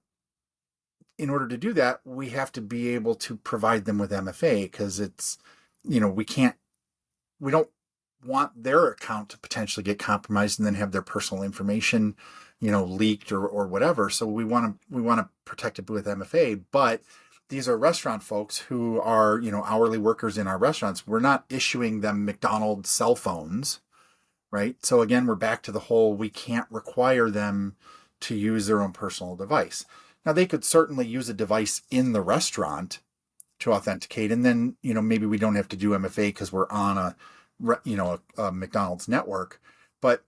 in order to do that, we have to be able to provide them with MFA, because it's, we don't want their account to potentially get compromised and then have their personal information leaked or whatever. So we want to protect it with MFA, but these are restaurant folks who are, hourly workers in our restaurants. We're not issuing them McDonald's cell phones, right? So again, we're back to the whole, we can't require them to use their own personal device. Now they could certainly use a device in the restaurant to authenticate. And then, maybe we don't have to do MFA because we're on a McDonald's network, but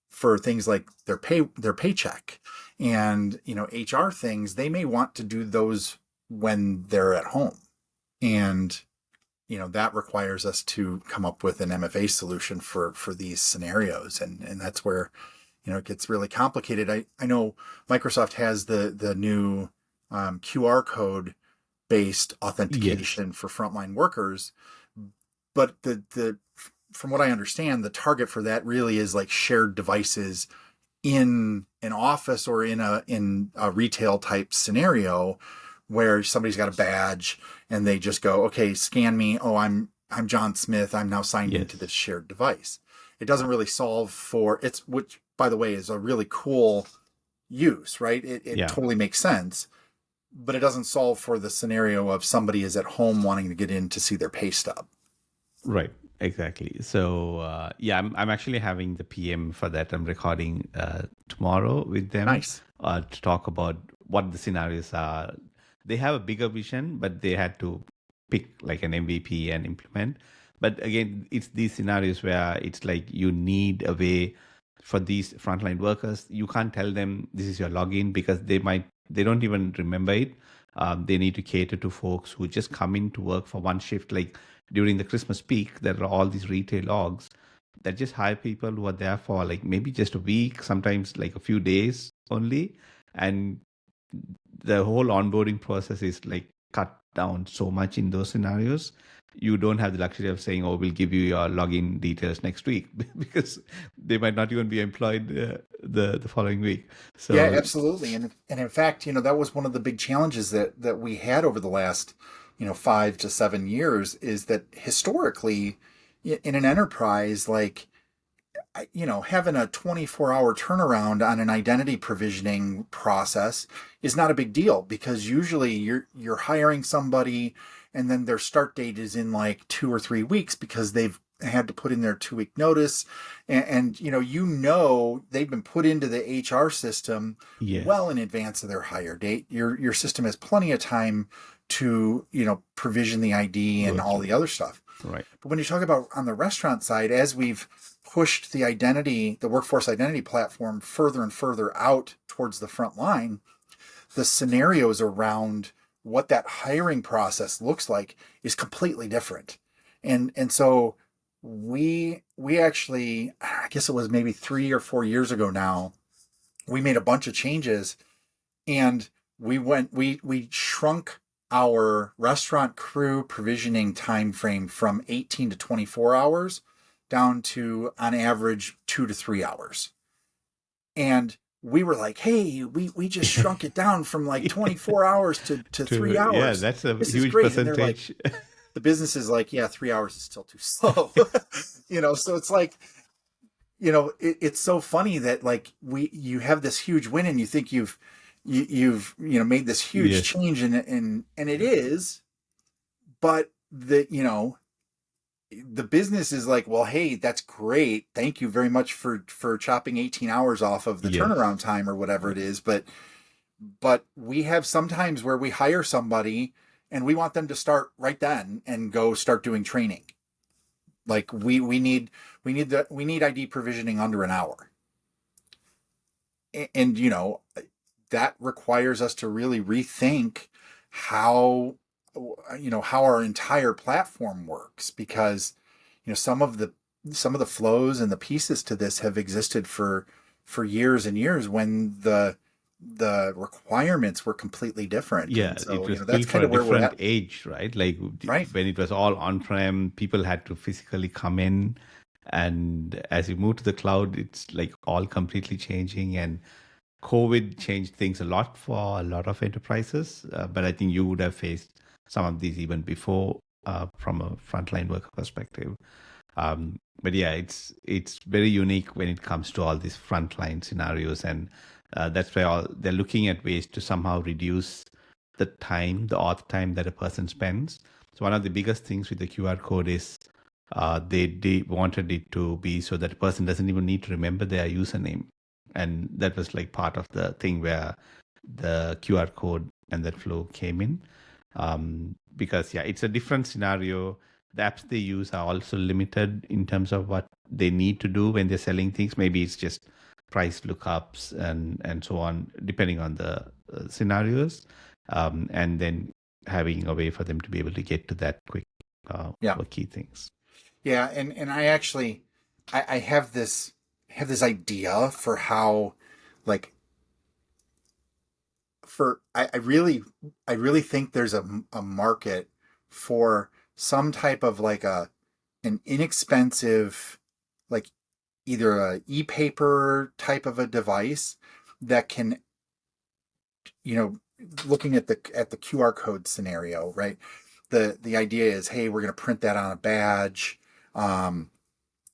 for things like their paycheck and, HR things, they may want to do those when they're at home. And, that requires us to come up with an MFA solution for these scenarios. And that's where, it gets really complicated. I know Microsoft has the new QR code based authentication for frontline workers, but from what I understand, the target for that really is like shared devices in an office or in a retail type scenario where somebody's got a badge and they just go, okay, scan me. Oh, I'm John Smith. I'm now signed into this shared device. It doesn't really solve for which by the way is a really cool use, right? It totally makes sense, but it doesn't solve for the scenario of somebody is at home wanting to get in to see their pay stub.
Right. Exactly. So I'm actually having the PM for that. I'm recording tomorrow with them.
Nice.
To talk about what the scenarios are. They have a bigger vision, but they had to pick like an MVP and implement. But again, it's these scenarios where it's like you need a way for these frontline workers, you can't tell them this is your login because they don't even remember it. They need to cater to folks who just come in to work for one shift. Like during the Christmas peak, there are all these retail orgs that just hire people who are there for like maybe just a week, sometimes like a few days only. And the whole onboarding process is like cut down so much in those scenarios. You don't have the luxury of saying, "Oh, we'll give you your login details next week," because they might not even be employed the following week. So
Yeah, absolutely. And in fact, that was one of the big challenges that we had over the last, 5 to 7 years, is that historically in an enterprise, like, having a 24-hour turnaround on an identity provisioning process is not a big deal, because usually you're hiring somebody and then their start date is in like 2 or 3 weeks because they've had to put in their 2-week notice, and they've been put into the HR system
yes.
well in advance of their hire date. Your system has plenty of time to provision the ID and all the other stuff.
Right.
But when you talk about on the restaurant side, as we've pushed the workforce identity platform further and further out towards the front line, the scenarios around what that hiring process looks like is completely different. And so we actually, I guess it was maybe 3 or 4 years ago now, we made a bunch of changes, and we shrunk our restaurant crew provisioning time frame from 18 to 24 hours down to, on average, 2 to 3 hours. And we were like, hey, we just shrunk it down from like 24 hours to 3 hours.
Yeah, that's a
this
huge
Like,
percentage.
the business is like, yeah, 3 hours is still too slow. So it's like, it's so funny that like you have this huge win and you think you've made this huge change, and it is, but the business is like, well, hey, that's great. Thank you very much for chopping 18 hours off of the turnaround time or whatever it is. But we have sometimes where we hire somebody and we want them to start right then and go start doing training. Like we need ID provisioning under an hour. And that requires us to really rethink how our entire platform works, because some of the flows and the pieces to this have existed for years and years when the requirements were completely different.
Yeah,
and so,
it was
that's
built
kind
for
of
a
where we're
different
at.
age, right? Like
Right.
when it was all on-prem, people had to physically come in, and as you move to the cloud, it's like all completely changing. And COVID changed things a lot for a lot of enterprises, but I think you would have faced some of these even before from a frontline worker perspective. But yeah, it's very unique when it comes to all these frontline scenarios, and that's why they're looking at ways to somehow reduce the auth time that a person spends. So one of the biggest things with the QR code is they wanted it to be so that a person doesn't even need to remember their username. And that was like part of the thing where the QR code and that flow came in. Because it's a different scenario. The apps they use are also limited in terms of what they need to do when they're selling things. Maybe it's just price lookups and so on, depending on the scenarios. And then having a way for them to be able to get to that quick key things.
Yeah, and I actually I have this idea for how, like, I really think there's a market for some type of like an inexpensive, like either a e-paper type of a device that can, looking at the QR code scenario, right? The idea is, hey, we're going to print that on a badge, and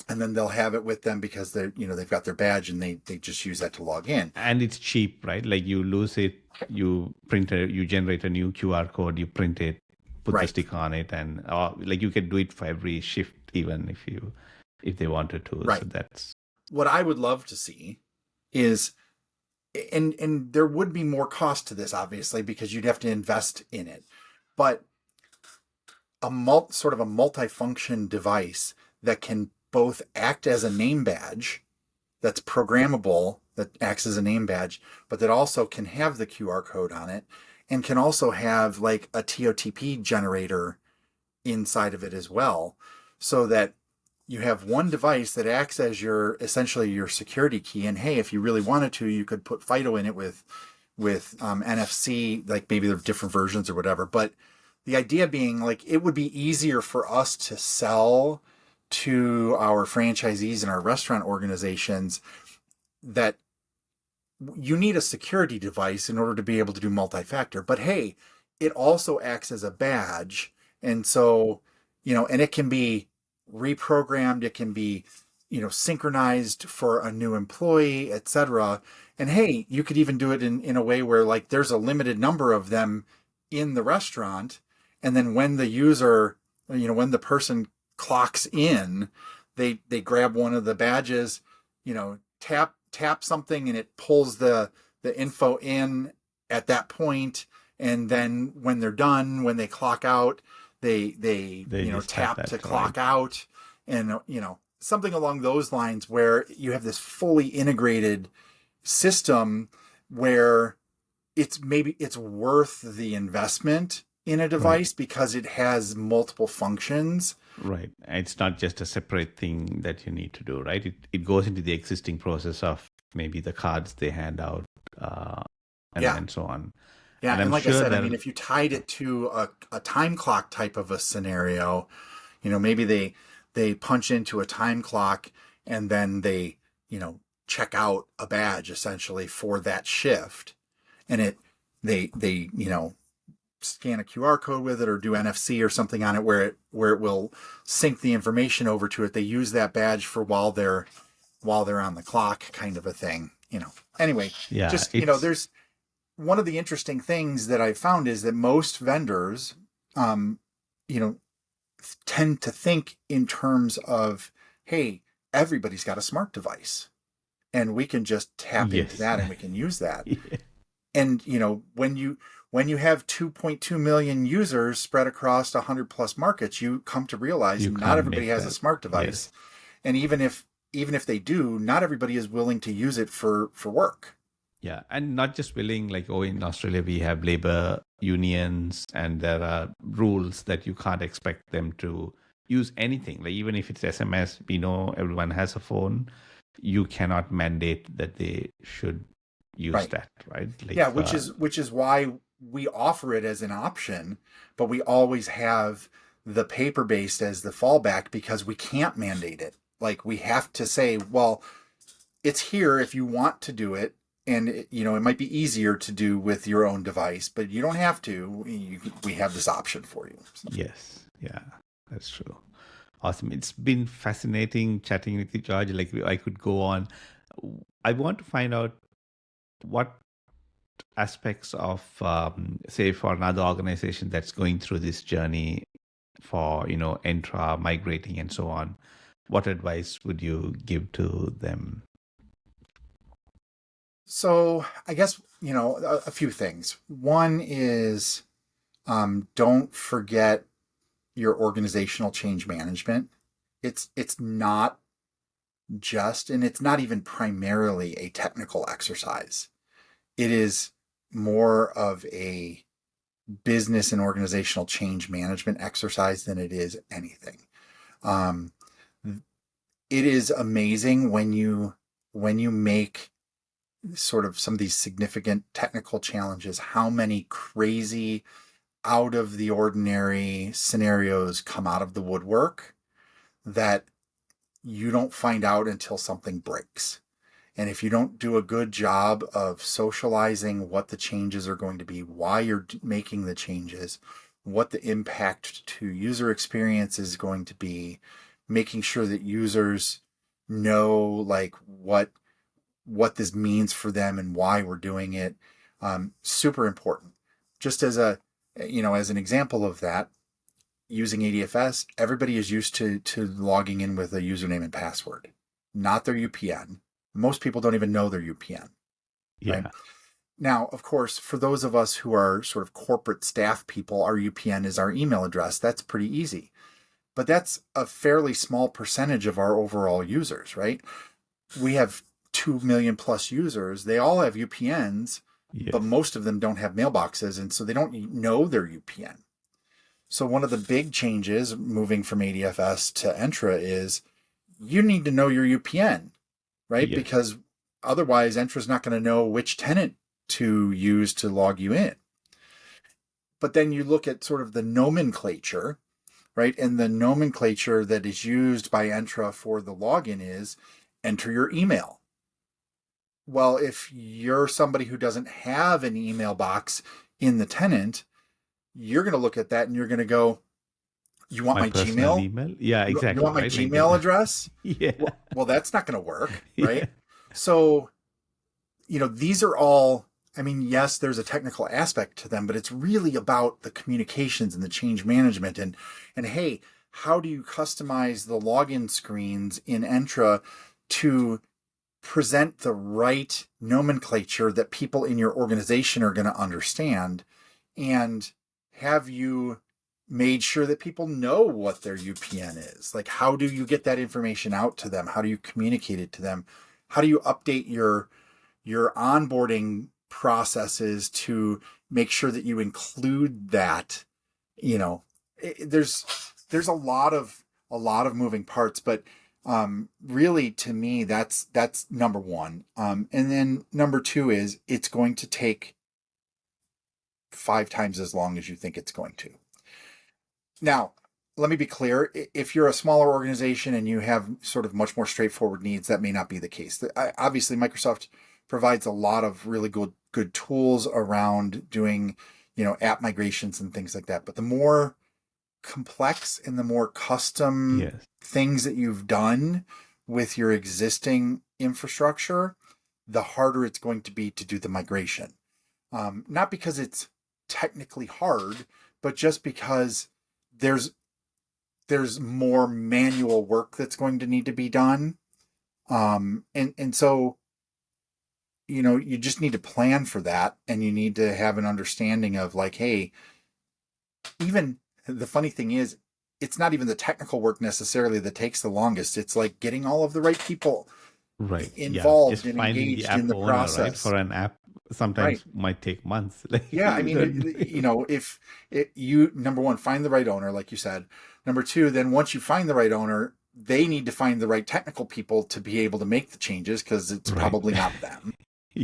then they'll have it with them because they've got their badge and they just use that to log in.
And it's cheap, right? Like you lose it, you generate a new QR code, you print it, put the sticker on it, and like you can do it for every shift, even if they wanted to.
Right.
So that's
what I would love to see is, and there would be more cost to this, obviously, because you'd have to invest in it, but a multifunction device that can both act as a name badge that's programmable, that acts as a name badge, but that also can have the QR code on it and can also have like a TOTP generator inside of it as well, so that you have one device that acts as your essentially your security key. And hey, if you really wanted to, you could put FIDO in it with NFC, like maybe there are different versions or whatever. But the idea being like it would be easier for us to sell to our franchisees and our restaurant organizations that you need a security device in order to be able to do multi-factor. But hey, it also acts as a badge. And so, and it can be reprogrammed, it can be, synchronized for a new employee, etc. And hey, you could even do it in a way where like there's a limited number of them in the restaurant. And then when the user, when the person clocks in, they grab one of the badges, tap something and it pulls the info in at that point. And then when they're done, when they clock out, they tap to clock out, and something along those lines, where you have this fully integrated system where it's worth the investment in a device because it has multiple functions.
Right. It's not just a separate thing that you need to do, right? It goes into the existing process of maybe the cards they hand out and so on.
Yeah, and like I said, if you tied it to a time clock type of a scenario, maybe they punch into a time clock and then they, check out a badge essentially for that shift, and they scan a QR code with it or do NFC or something on it where it will sync the information over to it. They use that badge for while they're on the clock, kind of a thing. Anyway, there's one of the interesting things that I found is that most vendors, tend to think in terms of, hey, everybody's got a smart device and we can just tap into that and we can use that. Yeah. And, when you have 2.2 million users spread across 100 plus markets, you come to realize not everybody has a smart device. Yes. And even if they do, not everybody is willing to use it for work.
Yeah, and not just willing, like, in Australia, we have labor unions and there are rules that you can't expect them to use anything. Like, even if it's SMS, we know everyone has a phone. You cannot mandate that they should use that, right?
Like, which is why we offer it as an option, but we always have the paper-based as the fallback because we can't mandate it. Like, we have to say, well, it's here if you want to do it. And, it might be easier to do with your own device, but you don't have to. We have this option for you. So.
Yes. Yeah, that's true. Awesome. It's been fascinating chatting with you, George. Like, I could go on. I want to find out what aspects of, say, for another organization that's going through this journey for, Entra, migrating, and so on, what advice would you give to them?
So I guess, a few things. One is don't forget your organizational change management. It's not just, and it's not even primarily a technical exercise. It is more of a business and organizational change management exercise than it is anything. It is amazing when you make sort of some of these significant technical challenges, how many crazy out of the ordinary scenarios come out of the woodwork that you don't find out until something breaks. And if you don't do a good job of socializing what the changes are going to be, why you're making the changes, what the impact to user experience is going to be, making sure that users know like what this means for them and why we're doing it, super important. Just as as an example of that, using ADFS, everybody is used to logging in with a username and password, not their UPN. Most people don't even know their UPN.
Yeah.
Right? Now, of course, for those of us who are sort of corporate staff people, our UPN is our email address. That's pretty easy. But that's a fairly small percentage of our overall users, right? we have 2 million plus users. They all have UPNs, but
Yes.
most of them don't have mailboxes, and so they don't know their UPN. So one of the big changes moving from ADFS to Entra is you need to know your UPN, right?
Yes.
Because otherwise Entra's not going to know which tenant to use to log you in. But then you look at sort of the nomenclature, right? And the nomenclature that is used by Entra for the login is enter your email. Well, if you're somebody who doesn't have an email box in the tenant, you're going to look at that and you're going to go, you want my
personal
Gmail?
email. Yeah,
You
exactly.
want my
Right.
Gmail address?
Yeah.
Well, that's not going to work,
Yeah.
right? So, these are all, I mean, yes, there's a technical aspect to them, but it's really about the communications and the change management. And hey, how do you customize the login screens in Entra to present the right nomenclature that people in your organization are going to understand? And have you made sure that people know what their UPN is? Like, how do you get that information out to them? How do you communicate it to them? How do you update your onboarding processes to make sure that you include that? There's a lot of moving parts, but really, to me, that's number one. And then number two is it's going to take 5 times as long as you think it's going to. Now, let me be clear. If you're a smaller organization and you have sort of much more straightforward needs, that may not be the case. Obviously, Microsoft provides a lot of really good tools around doing, app migrations and things like that. But the more complex and the more custom things that you've done with your existing infrastructure, the harder it's going to be to do the migration. Not because it's technically hard, but just because there's more manual work that's going to need to be done. And so, you just need to plan for that, and you need to have an understanding of like, hey, even the funny thing is, it's not even the technical work necessarily that takes the longest. It's like getting all of the right people involved and engaged in the process.
Right? For an app, sometimes might take months.
Yeah, I mean, if you, number one, find the right owner, like you said. Number two, then once you find the right owner, they need to find the right technical people to be able to make the changes, because it's probably not them.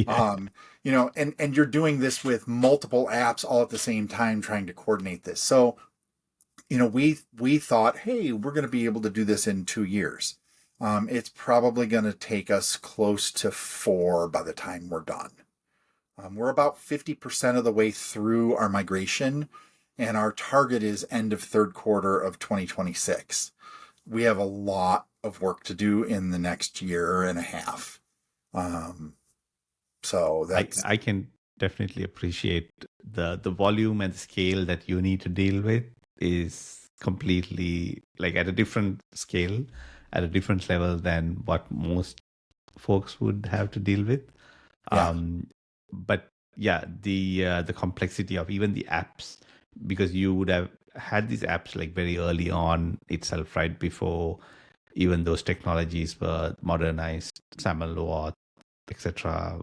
And you're doing this with multiple apps all at the same time, trying to coordinate this. So, we thought, hey, we're going to be able to do this in 2 years. It's probably going to take us close to 4 by the time we're done. We're about 50% of the way through our migration, and our target is end of third quarter of 2026. We have a lot of work to do in the next year and a half. So that's...
I can definitely appreciate the volume and scale that you need to deal with is completely like at a different scale, at a different level than what most folks would have to deal with. But yeah, the complexity of even the apps, because you would have had these apps like very early on itself, right before even those technologies were modernized, SAML, OAuth, etc.,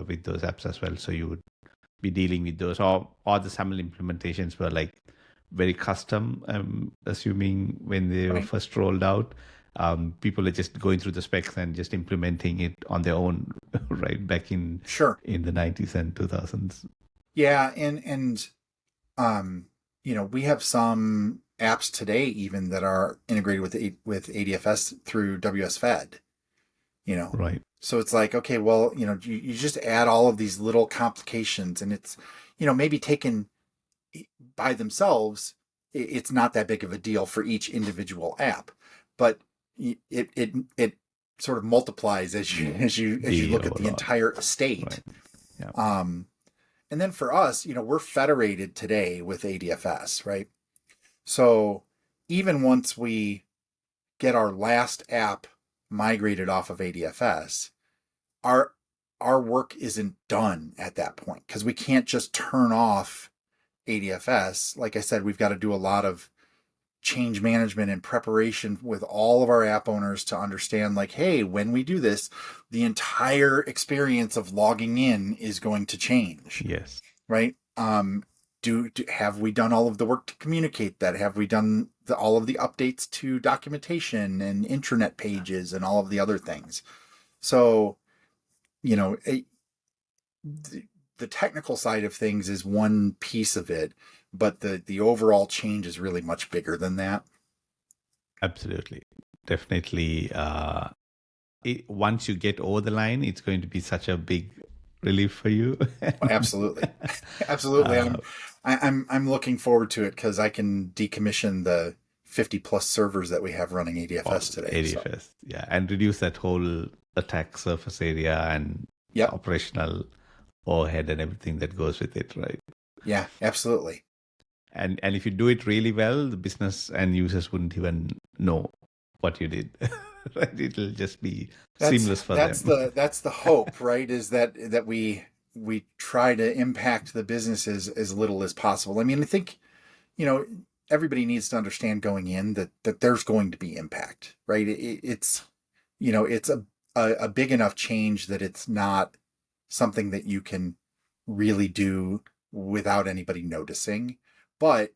with those apps as well. So you would be dealing with those, or the SAML implementations were like very custom. Assuming when they were first rolled out. People are just going through the specs and just implementing it on their own, right? Back in the 90s and 2000s.
Yeah, and we have some apps today even that are integrated with ADFS through WSFed.
Right.
So it's like, okay, well, you just add all of these little complications, and it's, maybe taken by themselves, it's not that big of a deal for each individual app, but it sort of multiplies as you look at the entire estate.
Right. Yeah.
And then for us, we're federated today with ADFS, right? So even once we get our last app migrated off of ADFS, our work isn't done at that point, because we can't just turn off ADFS. Like I said, we've got to do a lot of change management and preparation with all of our app owners to understand, like, hey, when we do this, the entire experience of logging in is going to change.
Yes.
Right? Have we done all of the work to communicate that? Have we done all of the updates to documentation and intranet pages and all of the other things? So, the technical side of things is one piece of it, but the overall change is really much bigger than that.
Absolutely. Definitely. Once you get over the line, it's going to be such a big relief for you.
Absolutely. Absolutely. I'm looking forward to it because I can decommission the 50 plus servers that we have running ADFS today.
ADFS, so. Yeah. And reduce that whole attack surface area and operational overhead and everything that goes with it, right?
Yeah, absolutely.
And if you do it really well, the business and users wouldn't even know what you did. Right? It'll just be seamless for them.
That's the hope, right? Is that we try to impact the businesses as little as possible. I mean, I think, everybody needs to understand going in that there's going to be impact, right? It's a big enough change that it's not something that you can really do without anybody noticing. But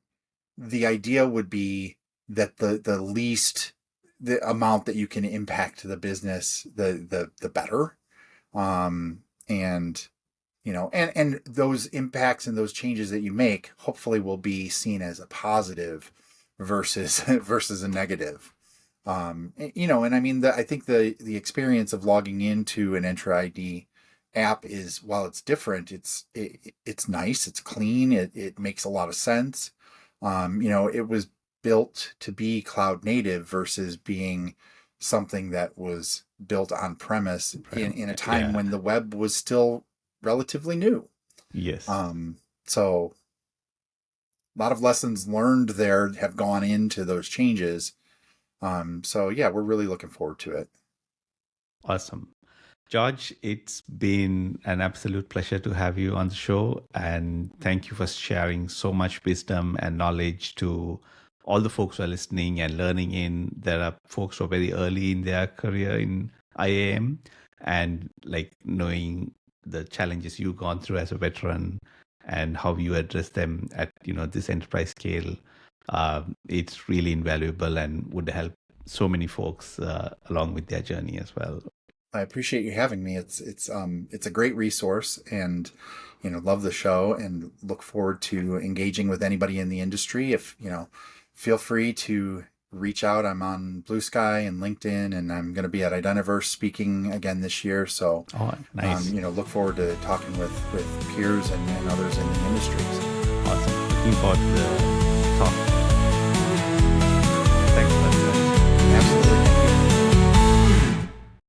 the idea would be that the amount that you can impact the business, the better. And those impacts and those changes that you make hopefully will be seen as a positive versus a negative. And I mean, I think the experience of logging into an Entra ID app is, while it's different, it's nice, it's clean, it makes a lot of sense. It was built to be cloud native versus being something that was built on premise in a time when the web was still relatively new.
Yes.
So a lot of lessons learned there have gone into those changes. So yeah, we're really looking forward to it.
Awesome. George, it's been an absolute pleasure to have you on the show. And thank you for sharing so much wisdom and knowledge to all the folks who are listening and learning in. There are folks who are very early in their career in IAM and knowing the challenges you've gone through as a veteran and how you address them at this enterprise scale. It's really invaluable and would help so many folks along with their journey as well.
I appreciate you having me. It's a great resource, and love the show and look forward to engaging with anybody in the industry. If feel free to reach out. I'm on Blue Sky and LinkedIn, and I'm going to be at Identiverse speaking again this year. So,
nice.
Look forward to talking with peers and others in the industry.
Awesome. Looking forward to the talk.